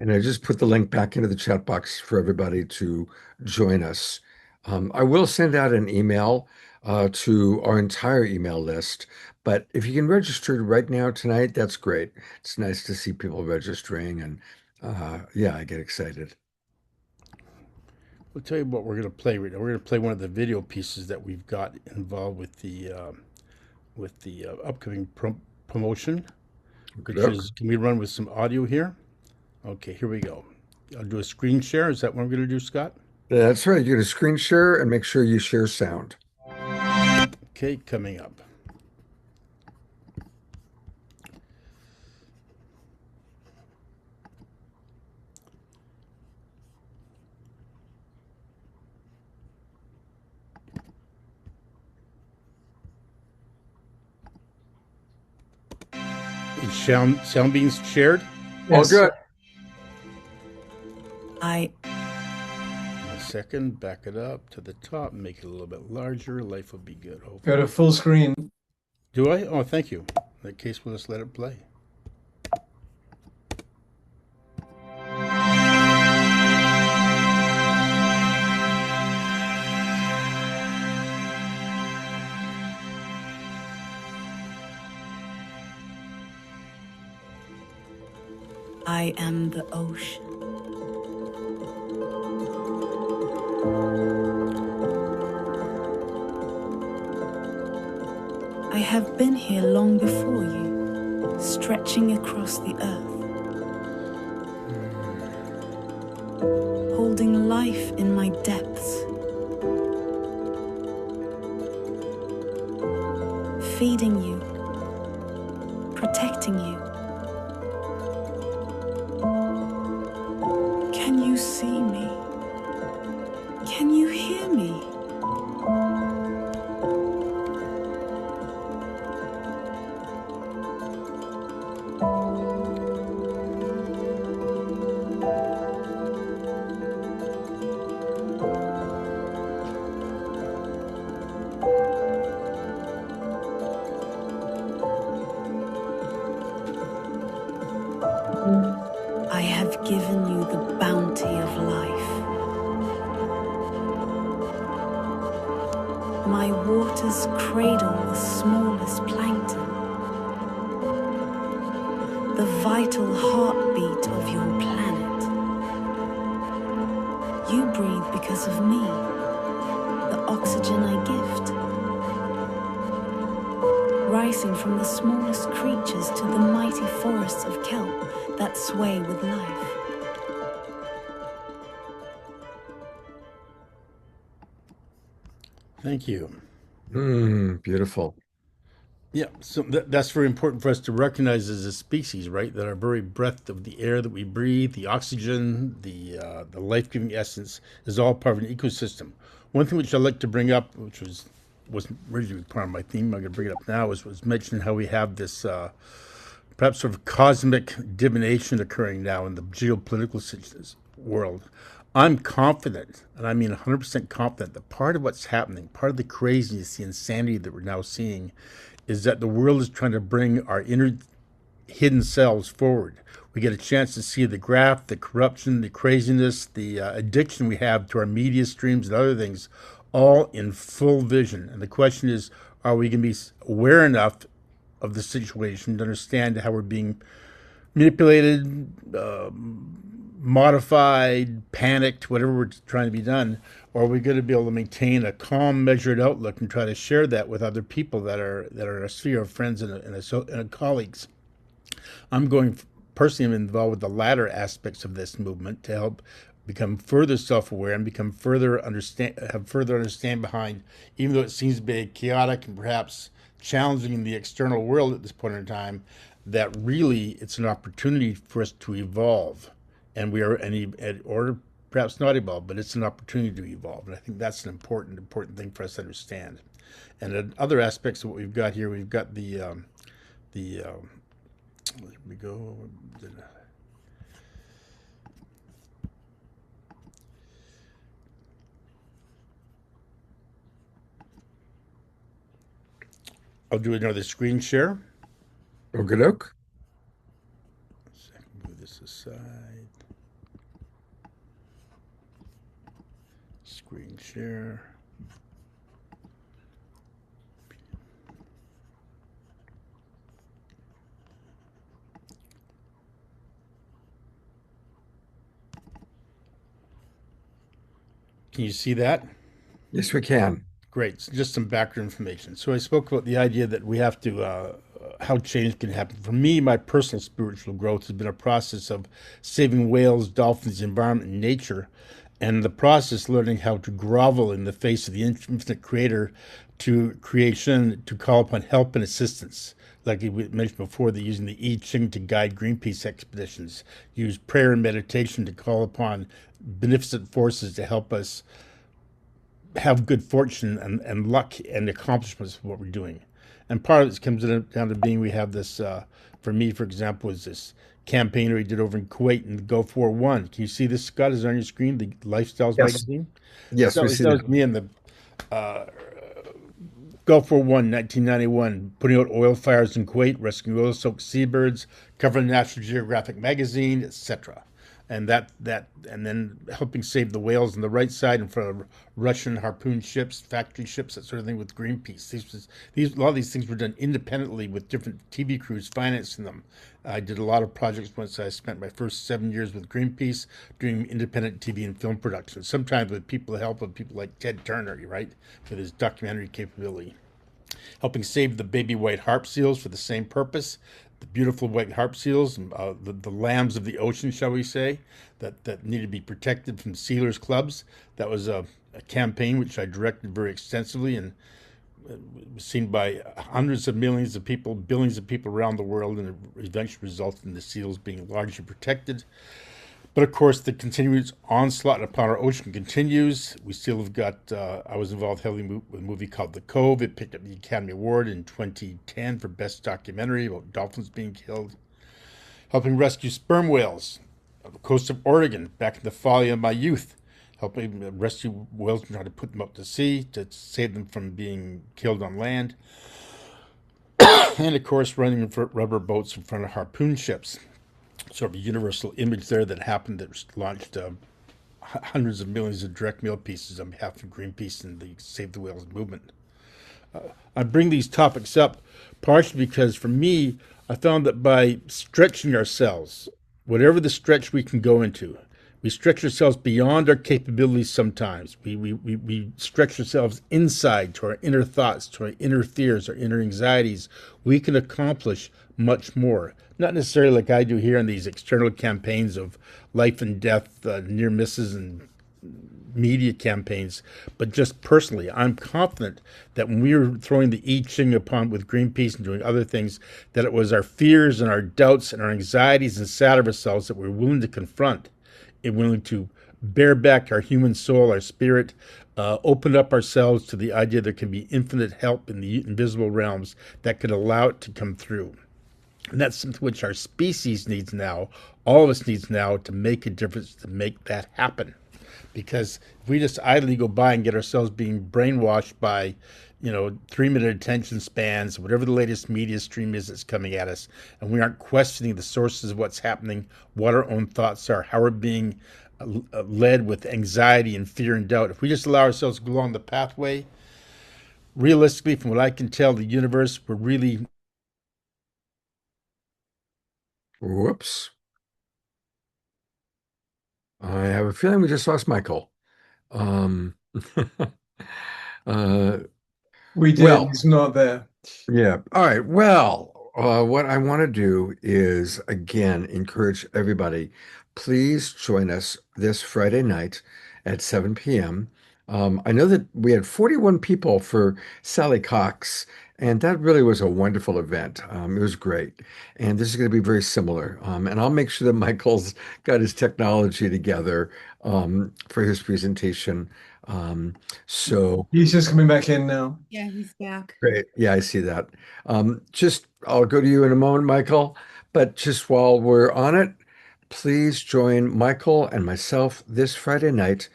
And I just put the link back into the chat box for everybody to join us. I will send out an email to our entire email list, but if you can register right now tonight, that's great. It's nice to see people registering, and yeah, I get excited. We'll tell you what we're going to play right now. We're going to play one of the video pieces that we've got involved with the upcoming promotion, which is, can we run with some audio here? Okay, here we go. I'll do a screen share. Is that what I'm going to do, Scott? That's right. You're going to screen share and make sure you share sound. Okay, coming up. Is sound being shared? Yes. All good. A second, back it up to the top, make it a little bit larger. Life will be good. Hopefully. Go to full screen. Do I? Oh, thank you. In that case, we'll just let it play. I am the ocean. I have been here long before you, stretching across the earth, holding life in my depths, feeding you, protecting you. Can you see me? Can you hear me? given you the bounty of life. My waters cradle the smallest plankton, the vital heartbeat of your planet. You breathe because of me, the oxygen I gift. Rising from the smallest creatures to the mighty forests of kelp that sway with life. Thank you. Beautiful. Yeah, so that's very important for us to recognize as a species, right? That our very breath of the air that we breathe, the oxygen, the life-giving essence, is all part of an ecosystem. One thing which I'd like to bring up, which wasn't originally part of my theme, I'm going to bring it up now, was mentioning how we have this perhaps sort of cosmic divination occurring now in the geopolitical world. I'm confident, and I mean 100% confident, that part of what's happening, part of the craziness, the insanity that we're now seeing, is that the world is trying to bring our inner hidden selves forward. We get a chance to see the graft, the corruption, the craziness, the addiction we have to our media streams and other things, all in full vision. And the question is, are we going to be aware enough of the situation to understand how we're being manipulated, modified, panicked, whatever we're trying to be done, or are we going to be able to maintain a calm, measured outlook and try to share that with other people that are in a sphere of friends and colleagues? I'm going personally, I'm involved with the latter aspects of this movement to help become further self-aware and become have further understanding behind, even though it seems to be chaotic and perhaps challenging in the external world at this point in time, that really it's an opportunity for us to evolve. And we are, or perhaps not evolve, but it's an opportunity to evolve. And I think that's an important thing for us to understand. And in other aspects of what we've got here, we've got there we go. I'll do another screen share. Okey-doke. Move this aside. Screen share. Can you see that? Yes, we can. Great. So just some background information. So I spoke about the idea that we have to, how change can happen. For me, my personal spiritual growth has been a process of saving whales, dolphins, the environment, and nature, and the process learning how to grovel in the face of the infinite creator to creation, to call upon help and assistance. Like we mentioned before, they're using the I Ching to guide Greenpeace expeditions, use prayer and meditation to call upon beneficent forces to help us have good fortune and luck and accomplishments of what we're doing. And part of it comes down to being, we have this, for me, for example, is this campaign we did over in Kuwait in the Gulf War I. Can you see this, Scott? Is it on your screen, the Lifestyles magazine? Yes, we see that. Was me in the Gulf War I, 1991, putting out oil fires in Kuwait, rescuing oil-soaked seabirds, covering National Geographic magazine, etc. And and then helping save the whales on the right side in front of Russian harpoon ships, factory ships, that sort of thing with Greenpeace. A lot of these things were done independently with different TV crews financing them. I did a lot of projects once. I spent my first 7 years with Greenpeace doing independent TV and film production, sometimes with the help of people like Ted Turner, right, with his documentary capability. Helping save the baby white harp seals for the same purpose. The beautiful white harp seals, the lambs of the ocean, shall we say, that need to be protected from sealers' clubs. That was a campaign which I directed very extensively and was seen by hundreds of millions of people, billions of people around the world, and it eventually resulted in the seals being largely protected. But of course, the continuous onslaught upon our ocean continues. We still have got, I was involved heavily with a movie called The Cove. It picked up the Academy Award in 2010 for Best Documentary about dolphins being killed. Helping rescue sperm whales on the coast of Oregon back in the folly of my youth. Helping rescue whales and try to put them up to sea to save them from being killed on land. And of course, running rubber boats in front of harpoon ships. sort of universal image there that happened that was launched hundreds of millions of direct mail pieces on behalf of Greenpeace and the Save the Whales movement. I bring these topics up partially because for me, I found that by stretching ourselves, whatever the stretch we can go into, we stretch ourselves beyond our capabilities sometimes. We stretch ourselves inside to our inner thoughts, to our inner fears, our inner anxieties. We can accomplish much more. Not necessarily like I do here in these external campaigns of life and death, near misses and media campaigns, but just personally, I'm confident that when we were throwing the I Ching upon with Greenpeace and doing other things, that it was our fears and our doubts and our anxieties inside of ourselves that we're willing to confront and willing to bear back our human soul, our spirit, open up ourselves to the idea there can be infinite help in the invisible realms that could allow it to come through. And that's something which our species needs now, all of us needs now to make a difference, to make that happen. Because if we just idly go by and get ourselves being brainwashed by, 3-minute attention spans, whatever the latest media stream is that's coming at us, and we aren't questioning the sources of what's happening, what our own thoughts are, how we're being led with anxiety and fear and doubt, if we just allow ourselves to go along the pathway, realistically, from what I can tell, the universe, we're really... Whoops. I have a feeling we just lost Michael. We did. Well, He's not there. yeah. All right. Well, what I want to do is, again, encourage everybody, please join us this Friday night at 7 p.m. I know that we had 41 people for Sally Cox, and that really was a wonderful event. It was great. And this is going to be very similar. And I'll make sure that Michael's got his technology together for his presentation. So He's just coming back in now. Yeah, he's back. great. Yeah, I see that. I'll go to you in a moment, Michael. But just while we're on it, please join Michael and myself this Friday night,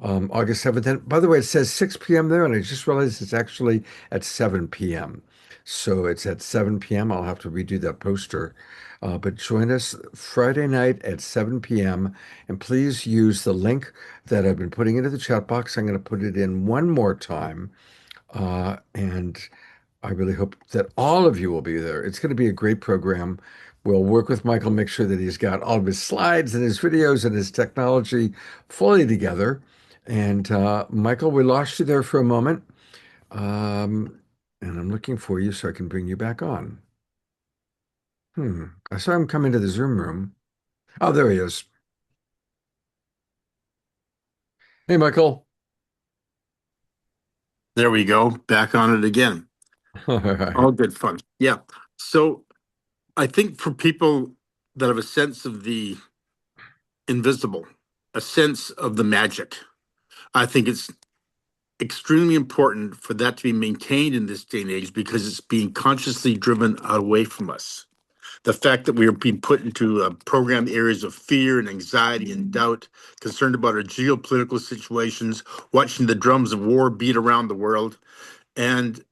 August 7th. And by the way, it says 6 p.m. there, and I just realized it's actually at 7 p.m. So it's at 7 p.m. I'll have to redo that poster. But join us Friday night at 7 p.m. And please use the link that I've been putting into the chat box. I'm going to put it in one more time. And I really hope that all of you will be there. It's going to be a great program. We'll work with Michael, make sure that he's got all of his slides and his videos and his technology fully together. And Michael, we lost you there for a moment. And I'm looking for you so I can bring you back on. I saw him come into the Zoom room. Oh, there he is. Hey, Michael. There we go. Back on it again. All right. All good fun. Yeah. So I think for people that have a sense of the invisible, a sense of the magic, I think it's extremely important for that to be maintained in this day and age because it's being consciously driven away from us. The fact that we are being put into programmed areas of fear and anxiety and doubt, concerned about our geopolitical situations, watching the drums of war beat around the world, and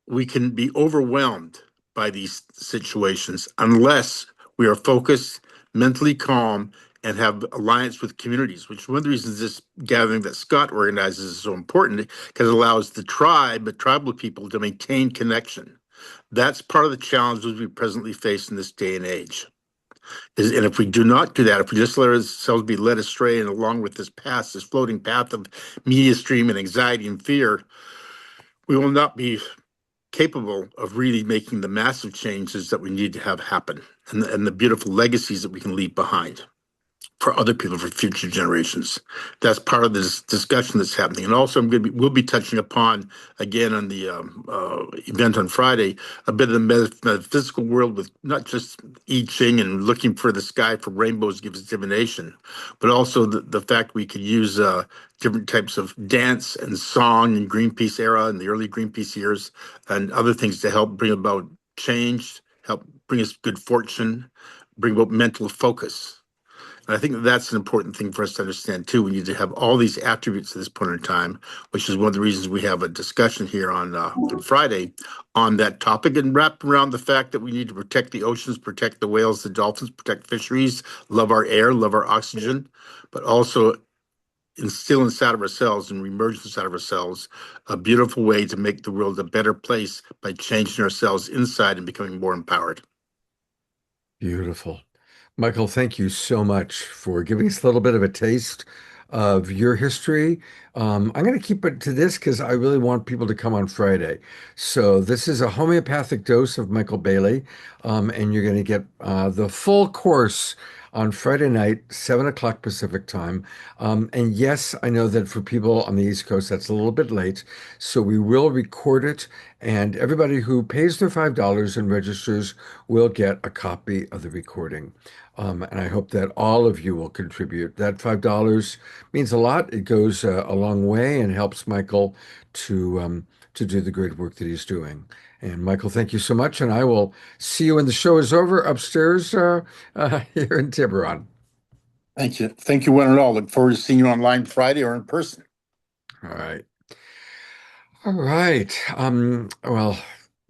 we can be overwhelmed by these situations unless we are focused, mentally calm, and have alliance with communities, which one of the reasons this gathering that Scott organizes is so important because it allows the tribal people to maintain connection. That's part of the challenges we presently face in this day and age. And if we do not do that, if we just let ourselves be led astray and along with this path, this floating path of media stream and anxiety and fear, we will not be capable of really making the massive changes that we need to have happen and the beautiful legacies that we can leave behind for other people, for future generations. That's part of this discussion that's happening. And also we'll be touching upon, again, on the event on Friday, a bit of the metaphysical world with not just I Ching and looking for the sky for rainbows gives divination, but also the fact we could use different types of dance and song in Greenpeace era and the early Greenpeace years and other things to help bring about change, help bring us good fortune, bring about mental focus. And I think that's an important thing for us to understand too. We need to have all these attributes at this point in time, which is one of the reasons we have a discussion here on Friday on that topic, and wrap around the fact that we need to protect the oceans, protect the whales, the dolphins, protect fisheries, love our air, love our oxygen, but also instill inside of ourselves and emerge inside of ourselves a beautiful way to make the world a better place by changing ourselves inside and becoming more empowered. Beautiful. Michael, thank you so much for giving us a little bit of a taste of your history. I'm going to keep it to this because I really want people to come on Friday. So this is a homeopathic dose of Michael Bailey, and you're going to get the full course on Friday night, 7 o'clock Pacific time. And yes, I know that for people on the East Coast, that's a little bit late. So we will record it, and everybody who pays their $5 and registers will get a copy of the recording. And I hope that all of you will contribute. That $5 means a lot. It goes a long way and helps Michael to do the great work that he's doing. And Michael, thank you so much. And I will see you when the show is over upstairs here in Tiburon. Thank you. Thank you, one and all. Look forward to seeing you online Friday or in person. All right. All right. Well,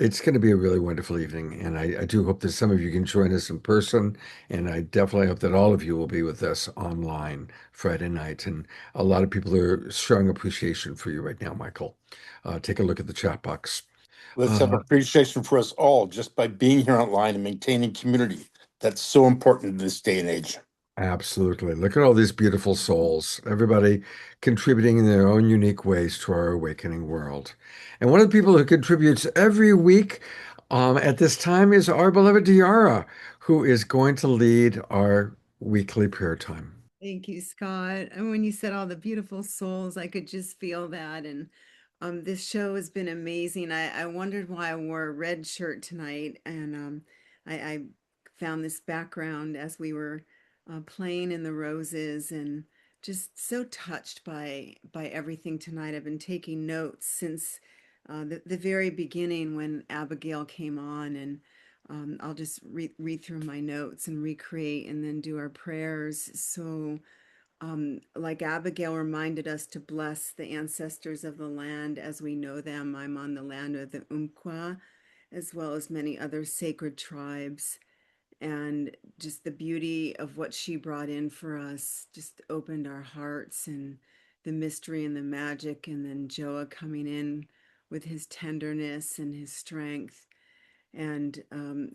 it's going to be a really wonderful evening, and I do hope that some of you can join us in person, and I definitely hope that all of you will be with us online Friday night. And a lot of people are showing appreciation for you right now, Michael. Take a look at the chat box. Let's have appreciation for us all just by being here online and maintaining community. That's so important in this day and age. Absolutely. Look at all these beautiful souls, everybody contributing in their own unique ways to our awakening world. And one of the people who contributes every week at this time is our beloved Diara, who is going to lead our weekly prayer time. Thank you, Scott. And when you said all the beautiful souls, I could just feel that. And this show has been amazing. I wondered why I wore a red shirt tonight. And I found this background as we were playing in the roses, and just so touched by everything tonight. I've been taking notes since the very beginning when Abigail came on, and I'll just read through my notes and recreate and then do our prayers. So like Abigail reminded us to bless the ancestors of the land as we know them. I'm on the land of the Umpqua, as well as many other sacred tribes. And just the beauty of what she brought in for us just opened our hearts, and the mystery and the magic. And then Joa coming in with his tenderness and his strength, and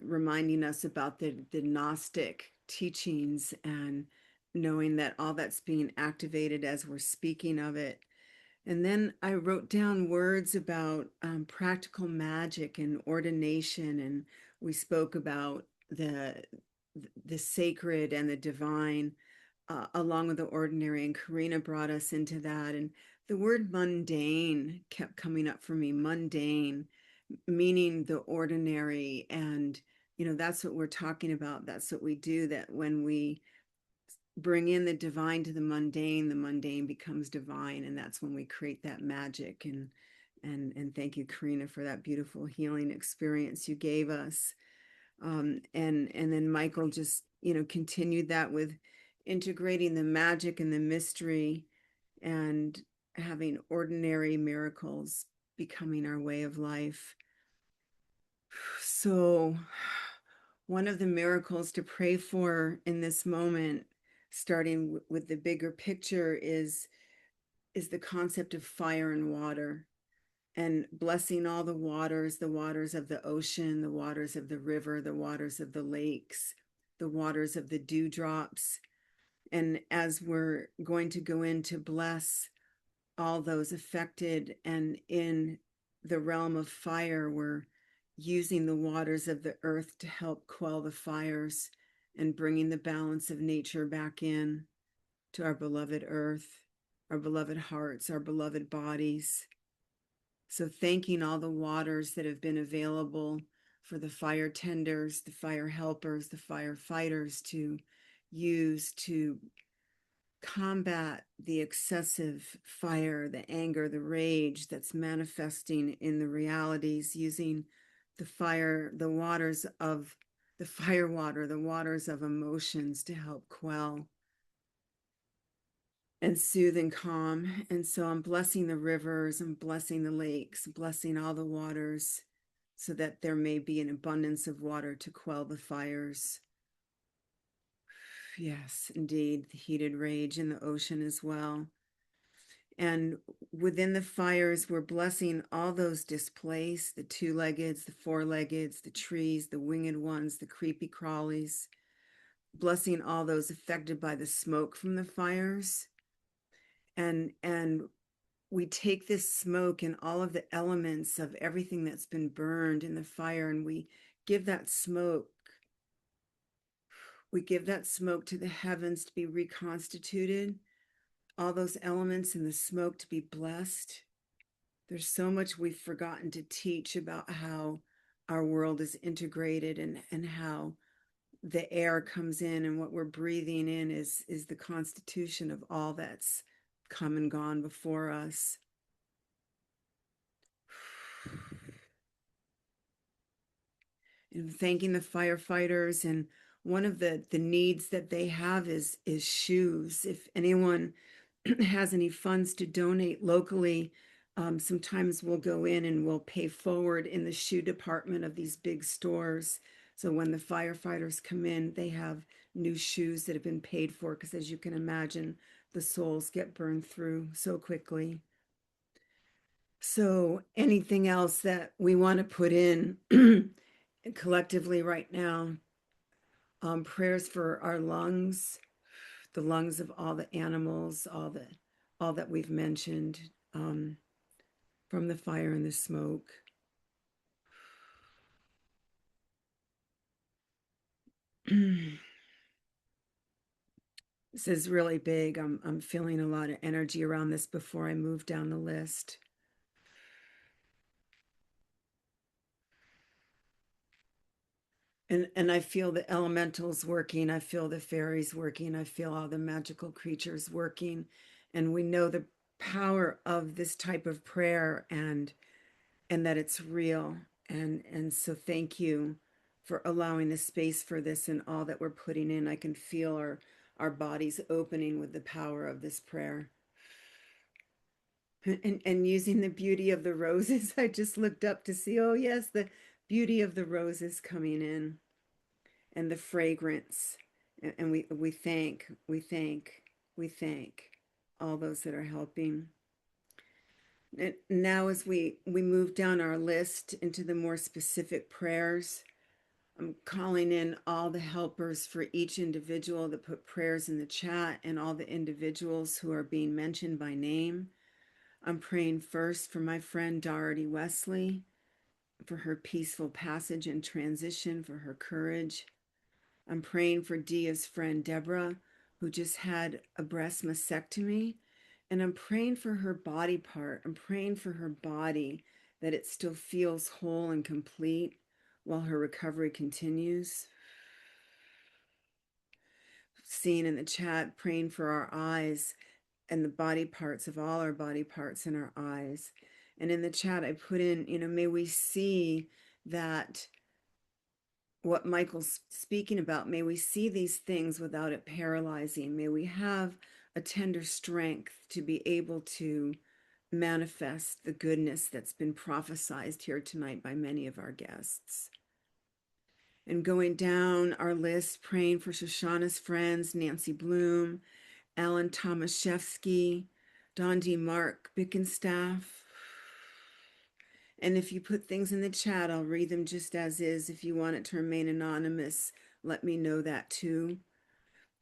reminding us about the Gnostic teachings, and knowing that all that's being activated as we're speaking of it. And then I wrote down words about practical magic and ordination, and we spoke about the sacred and the divine along with the ordinary, and Karina brought us into that. And the word mundane kept coming up for me. Mundane, meaning the ordinary. And that's what we're talking about. That's what we do, that when we bring in the divine to the mundane becomes divine, and that's when we create that magic. And thank you, Karina, for that beautiful healing experience you gave us. And then Michael just continued that with integrating the magic and the mystery, and having ordinary miracles becoming our way of life. So one of the miracles to pray for in this moment, starting with the bigger picture, is the concept of fire and water, and blessing all the waters of the ocean, the waters of the river, the waters of the lakes, the waters of the dewdrops. And as we're going to go in to bless all those affected, and in the realm of fire, we're using the waters of the earth to help quell the fires, and bringing the balance of nature back in to our beloved earth, our beloved hearts, our beloved bodies. So thanking all the waters that have been available for the fire tenders, the fire helpers, the firefighters to use to combat the excessive fire, the anger, the rage that's manifesting in the realities, using the fire, the waters of the fire water, the waters of emotions to help quell and soothe and calm. And so I'm blessing the rivers, I'm blessing the lakes, blessing all the waters, so that there may be an abundance of water to quell the fires. Yes, indeed, the heated rage in the ocean as well. And within the fires, we're blessing all those displaced, the two-leggeds, the four-leggeds, the trees, the winged ones, the creepy crawlies, blessing all those affected by the smoke from the fires. And we take this smoke and all of the elements of everything that's been burned in the fire, and we give that smoke to the heavens to be reconstituted, all those elements in the smoke to be blessed. There's so much we've forgotten to teach about how our world is integrated, and how the air comes in, and what we're breathing in is the constitution of all that's come and gone before us. And thanking the firefighters, and one of the needs that they have is shoes. If anyone has any funds to donate locally, sometimes we'll go in and we'll pay forward in the shoe department of these big stores. So when the firefighters come in, they have new shoes that have been paid for, because as you can imagine, the soles get burned through so quickly. So anything else that we want to put in collectively right now, prayers for our lungs, the lungs of all the animals, all that we've mentioned, from the fire and the smoke. This is really big. I'm feeling a lot of energy around this before I move down the list. And I feel the elementals working. I feel the fairies working. I feel all the magical creatures working. And we know the power of this type of prayer, and that it's real. And so thank you for allowing the space for this and all that we're putting in. I can feel our bodies opening with the power of this prayer. And using the beauty of the roses, I just looked up to see, oh yes, the beauty of the roses coming in, and the fragrance. And we thank all those that are helping. And now as we move down our list into the more specific prayers, I'm calling in all the helpers for each individual that put prayers in the chat, and all the individuals who are being mentioned by name. I'm praying first for my friend Dorothy Wesley, for her peaceful passage and transition, for her courage. I'm praying for Dia's friend Deborah, who just had a breast mastectomy. And I'm praying for her body part. I'm praying for her body, that it still feels whole and complete while her recovery continues. Seeing in the chat, praying for our eyes and the body parts of all our body parts in our eyes. And in the chat, I put in, may we see that what Michael's speaking about, may we see these things without it paralyzing. May we have a tender strength to be able to manifest the goodness that's been prophesied here tonight by many of our guests. And going down our list, praying for Shoshana's friends, Nancy Bloom, Alan Tomaszewski, Don D. Mark Bickenstaff. And if you put things in the chat, I'll read them just as is. If you want it to remain anonymous, let me know that too.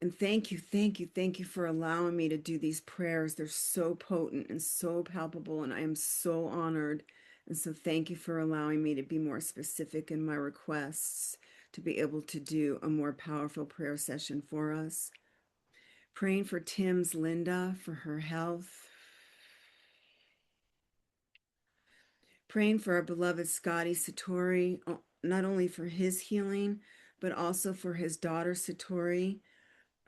And thank you for allowing me to do these prayers. They're so potent and so palpable, and I am so honored. And so thank you for allowing me to be more specific in my requests, to be able to do a more powerful prayer session for us. Praying for Tim's Linda, for her health. Praying for our beloved Scotty Satori, not only for his healing, but also for his daughter Satori.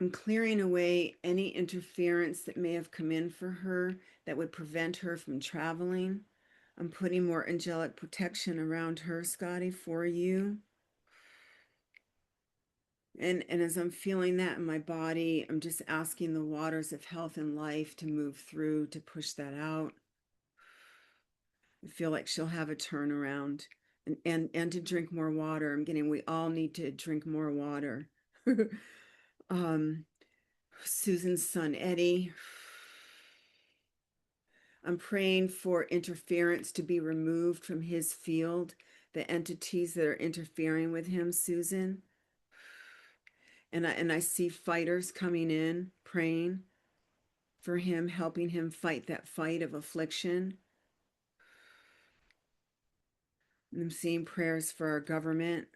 I'm clearing away any interference that may have come in for her that would prevent her from traveling. I'm putting more angelic protection around her, Scotty, for you. And as I'm feeling that in my body, I'm just asking the waters of health and life to move through, to push that out. I feel like she'll have a turnaround, and to drink more water. We all need to drink more water. Susan's son, Eddie. I'm praying for interference to be removed from his field, the entities that are interfering with him, Susan. And I see fighters coming in, praying for him, helping him fight that fight of affliction. And I'm seeing prayers for our government.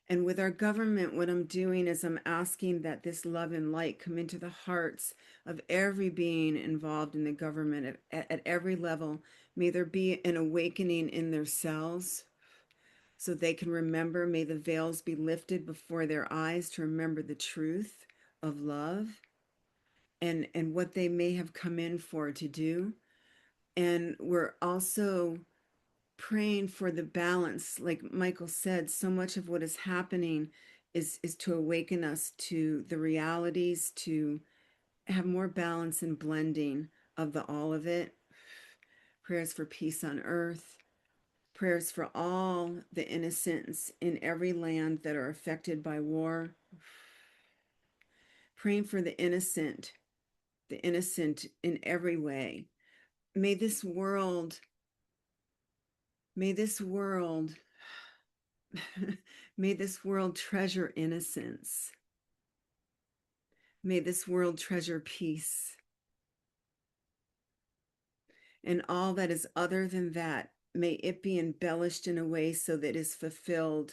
And with our government, what I'm doing is I'm asking that this love and light come into the hearts of every being involved in the government at every level. May there be an awakening in their cells so they can remember. May the veils be lifted before their eyes to remember the truth of love and what they may have come in for to do. And we're also praying for the balance. Like Michael said, so much of what is happening is to awaken us to the realities, to have more balance and blending of the all of it. Prayers for peace on earth, prayers for all the innocents in every land that are affected by war. Praying for the innocent in every way. May this world may this world treasure innocence. May this world treasure peace. And all that is other than that, may it be embellished in a way so that it is fulfilled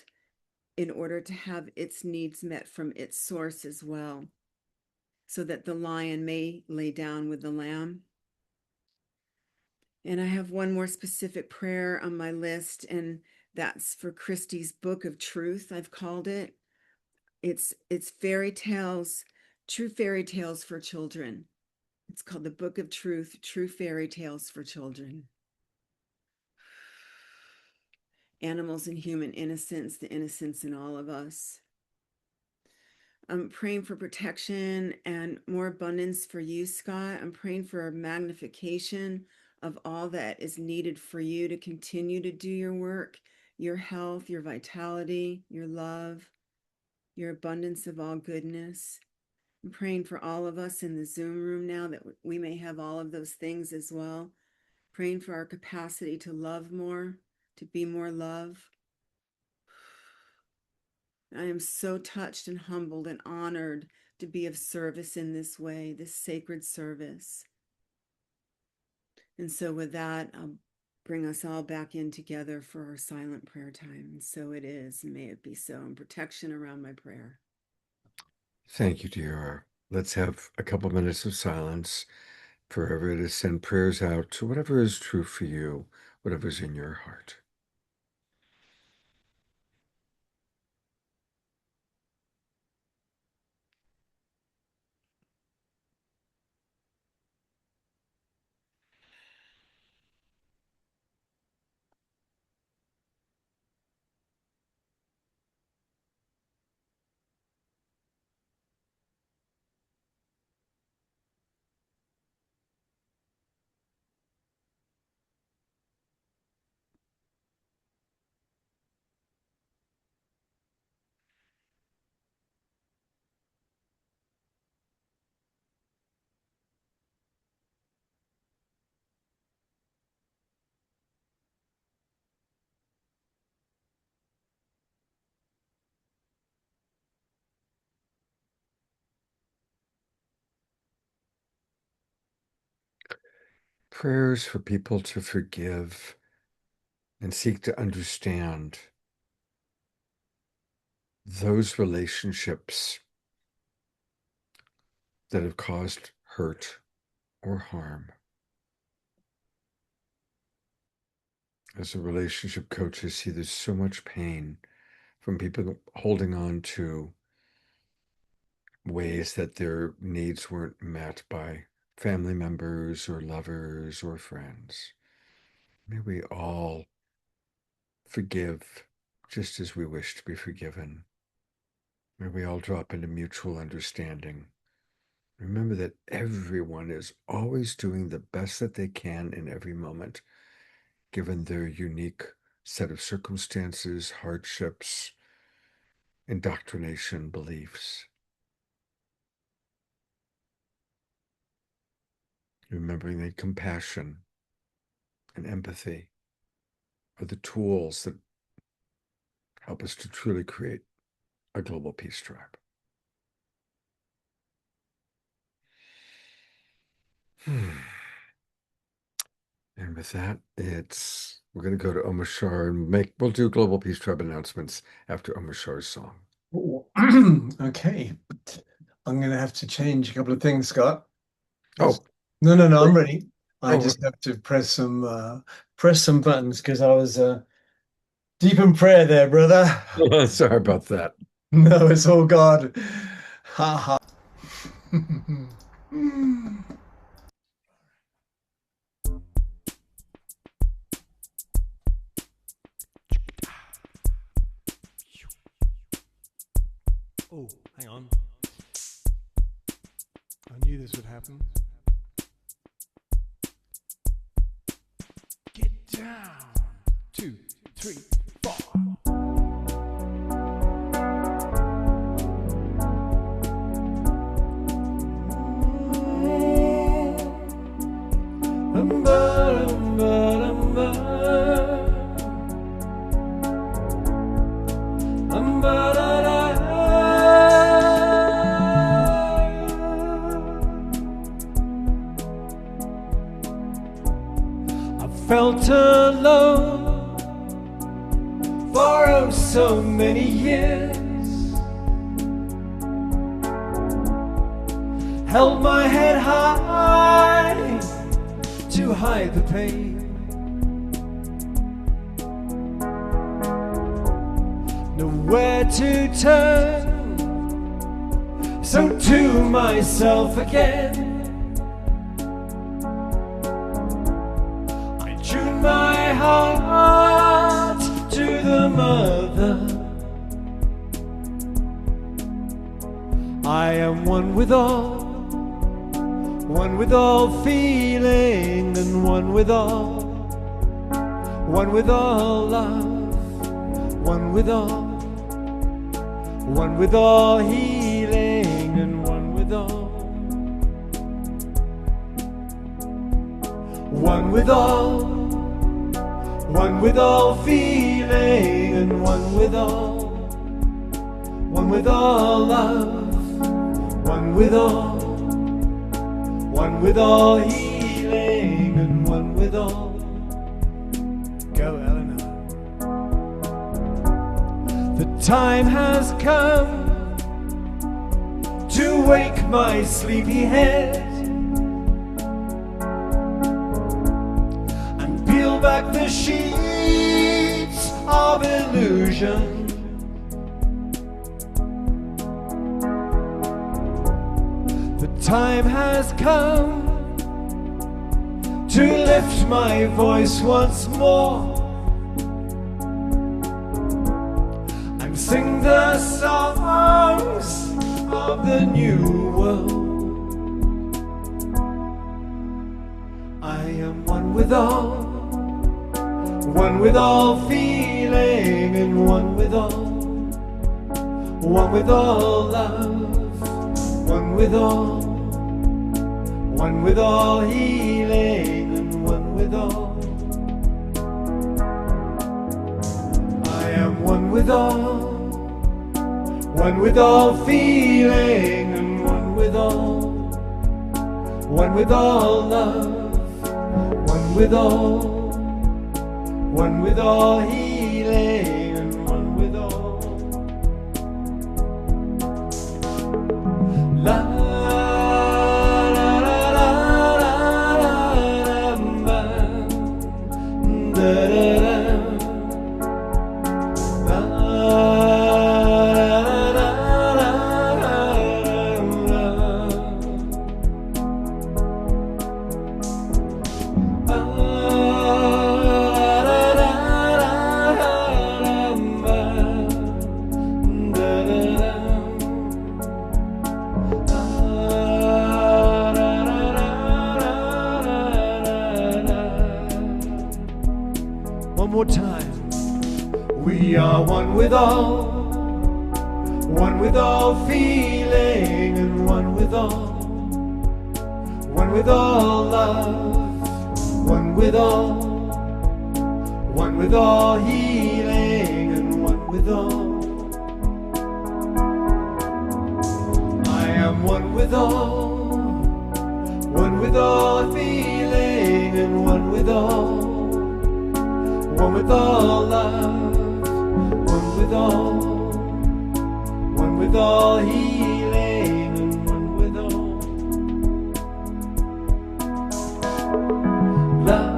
in order to have its needs met from its source as well, so that the lion may lay down with the lamb. And I have one more specific prayer on my list, and that's for Christie's Book of Truth, I've called it. It's fairy tales, true fairy tales for children. It's called the Book of Truth, True Fairy Tales for Children. Animals and human innocence, the innocence in all of us. I'm praying for protection and more abundance for you, Scott. I'm praying for a magnification of all that is needed for you to continue to do your work, your health, your vitality, your love, your abundance of all goodness. I'm praying for all of us in the Zoom room now that we may have all of those things as well. Praying for our capacity to love more, to be more love. I am so touched and humbled and honored to be of service in this way, this sacred service. And so with that, I'll bring us all back in together for our silent prayer time. And so it is, and may it be so, and protection around my prayer. Thank you, dear. Let's have a couple minutes of silence for everybody to send prayers out to whatever is true for you, whatever's in your heart. Prayers for people to forgive and seek to understand those relationships that have caused hurt or harm. As a relationship coach, I see there's so much pain from people holding on to ways that their needs weren't met by family members or lovers or friends. May we all forgive just as we wish to be forgiven. May we all drop into mutual understanding. Remember that everyone is always doing the best that they can in every moment, given their unique set of circumstances, hardships, indoctrination, beliefs. Remembering that compassion and empathy are the tools that help us to truly create a global peace tribe. And with that, we're going to go to Omashar and we'll do Global Peace Tribe announcements after Omashar's song. Okay. I'm going to have to change a couple of things, Scott. Oh. No, I'm ready. I just have to press some buttons because I was deep in prayer there, brother. Sorry about that. No, it's all God. Ha ha. Oh, hang on. I knew this would happen. Get down. 2, 3, 4. Felt alone for oh so many years. Held my head high to hide the pain. Nowhere to turn, so to myself again. My heart to the mother. I am one with all feeling, and one with all love, one with all healing, and one with all feeling, and one with all love, one with all healing, and one with all. Go, Eleanor. The time has come to wake my sleepy head and peel back the sheets of illusion. The time has come to lift my voice once more and sing the songs of the new world. I am one with all feeling, and one with all love, one with all healing, and one with all. I am one with all feeling, and one with all love, one with all healing, and one with all love. We are one with all feeling, and one with all love, one with all healing, and one with all. I am one with all feeling, and one with all love, one with all healing, and one with all love.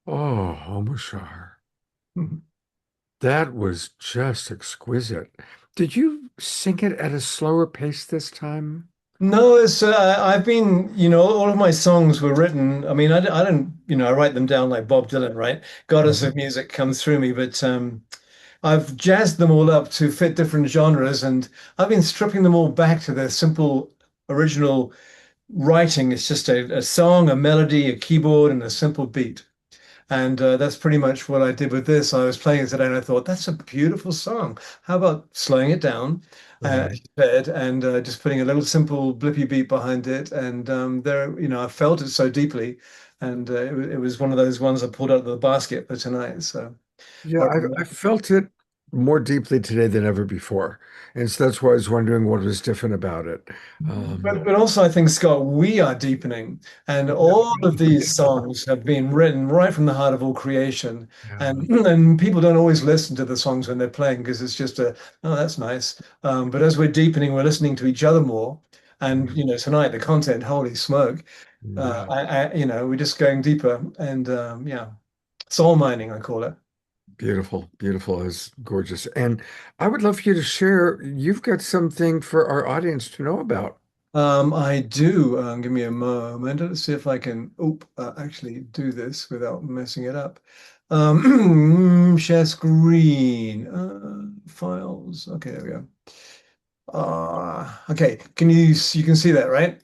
Oh, Omashar. That was just exquisite. Did you sing it at a slower pace this time? No, it's I've been, all of my songs were written. I mean, I don't, I write them down like Bob Dylan, right? Goddess of music comes through me, but I've jazzed them all up to fit different genres, and I've been stripping them all back to their simple original writing. It's just a song, a melody, a keyboard, and a simple beat. And that's pretty much what I did with this. I was playing it today and I thought, that's a beautiful song. How about slowing it down, as you said, and just putting a little simple blippy beat behind it. And there, I felt it so deeply. And it was one of those ones I pulled out of the basket for tonight. So, Yeah, I felt it more deeply today than ever before. And so that's why I was wondering what was different about it. but also I think, Scott, we are deepening, and all of these songs have been written right from the heart of all creation. And people don't always listen to the songs when they're playing because it's just oh, that's nice. But as we're deepening, we're listening to each other more. And tonight the content, holy smoke, we're just going deeper, and yeah, soul mining, I call it. Beautiful, beautiful. It's gorgeous. And I would love for you to share, you've got something for our audience to know about. I do. Give me a moment. Let's see if I can actually do this without messing it up. Share screen. Files. Okay, there we go. Okay, you can see that, right?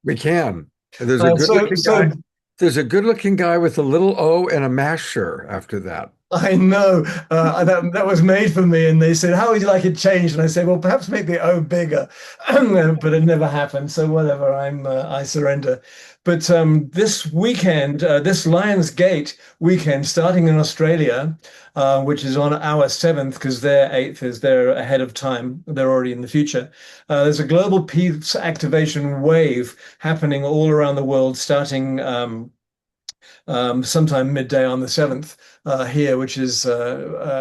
We can. And there's a good-looking guy. There's a good-looking guy with a little O and a masher after that. I know that was made for me, and they said, "How would you like it changed?" And I said, "Well, perhaps make the O bigger," but it never happened. So whatever, I surrender. But this weekend, this Lions Gate weekend, starting in Australia, which is on our 7th, because their 8th is they're ahead of time. They're already in the future. There's a global peace activation wave happening all around the world, starting sometime midday on the 7th here, which is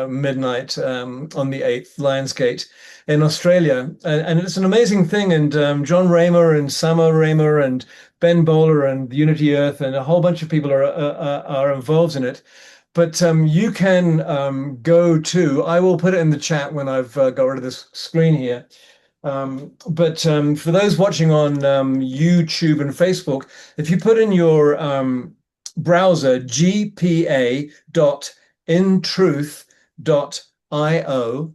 midnight on the 8th, Lionsgate in Australia. And it's an amazing thing. And John Raymer and Summer Raymer and Ben Bowler and Unity Earth and a whole bunch of people are involved in it. But you can go to, I will put it in the chat when I've got rid of this screen here. But for those watching on YouTube and Facebook, if you put in your browser gpa.intruth.io,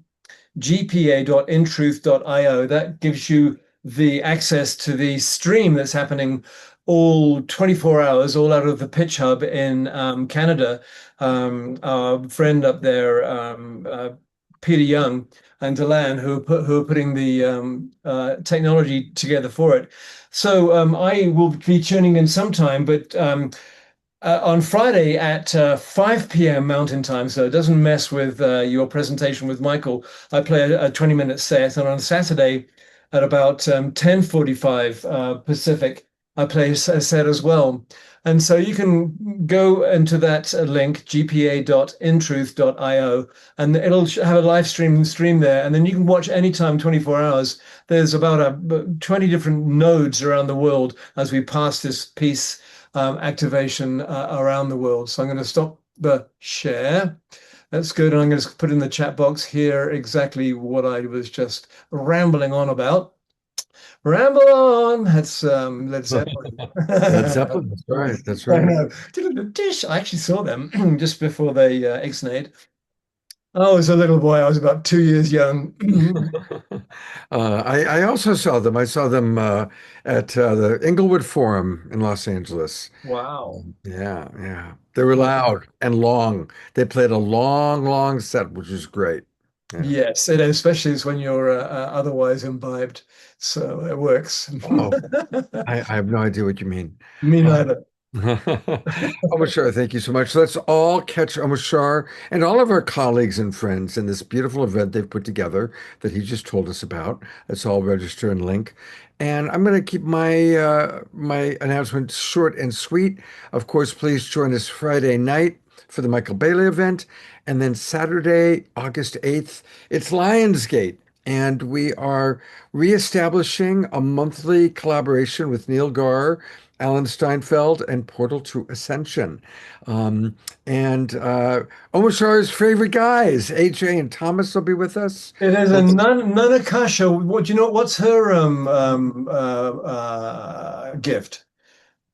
gpa.intruth.io, that gives you the access to the stream that's happening all 24 hours, all out of the Pitch Hub in Canada. Our friend up there, Peter Young and Delan, who are putting the technology together for it. So I will be tuning in sometime, but on Friday at 5 p.m. Mountain Time, so it doesn't mess with your presentation with Michael, I play a 20-minute set, and on Saturday at about 10:45 Pacific, I play a set as well. And so you can go into that link, gpa.intruth.io, and it'll have a live stream there. And then you can watch anytime, 24 hours. There's about 20 different nodes around the world as we pass this piece activation around the world. So I'm going to stop the share. That's good. And I'm going to put in the chat box here exactly what I was just rambling on about. Ramble on. That's Led Zeppelin. Led Zeppelin. That's right. That's I right. know. I actually saw them just before they ixnayed. I was a little boy. I was about 2 years young. I also saw them. I saw them at the Inglewood Forum in Los Angeles. Wow. Yeah, yeah. They were loud and long. They played a long, long set, which was great. Yeah. Yes, and especially is when you're otherwise imbibed. So it works. Oh, I have no idea what you mean. Me neither. Omashar, thank you so much. Let's all catch Omashar and all of our colleagues and friends in this beautiful event they've put together that he just told us about. Let's all register and link. And I'm going to keep my announcement short and sweet. Of course, please join us Friday night for the Michael Bailey event. And then Saturday, August 8th, it's Lionsgate. And we are reestablishing a monthly collaboration with Neil Gar, Alan Steinfeld, and Portal to Ascension. And Omashar's favorite guys, AJ and Thomas, will be with us. It is a Nana Kasha. What do you know? What's her gift?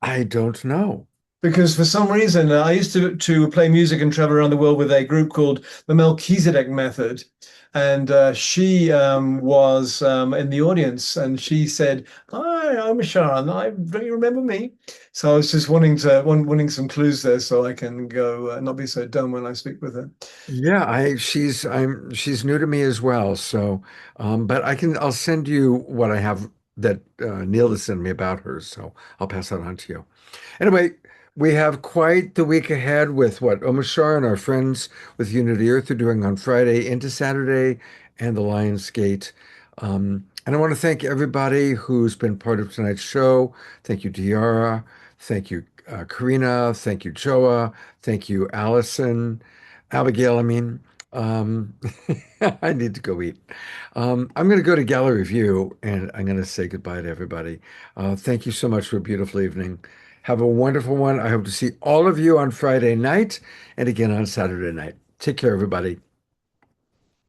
I don't know. Because for some reason, I used to play music and travel around the world with a group called the Melchizedek Method. And she was in the audience, and she said, "Hi, I'm Sharon. Don't you remember me?" So I was just wanting some clues there, so I can go not be so dumb when I speak with her. Yeah, she's new to me as well. So, but I'll send you what I have that Neil has sent me about her. So I'll pass that on to you. Anyway, we have quite the week ahead with what Omashar and our friends with Unity Earth are doing on Friday into Saturday and the Lionsgate. And I want to thank everybody who's been part of tonight's show. Thank you, Diara. Thank you, Karina. Thank you, Joa. Thank you, Allison. Abigail, I mean. Um, I need to go eat. I'm going to go to gallery view and I'm going to say goodbye to everybody. Thank you so much for a beautiful evening. Have a wonderful one. I hope to see all of you on Friday night and again on Saturday night. Take care, everybody.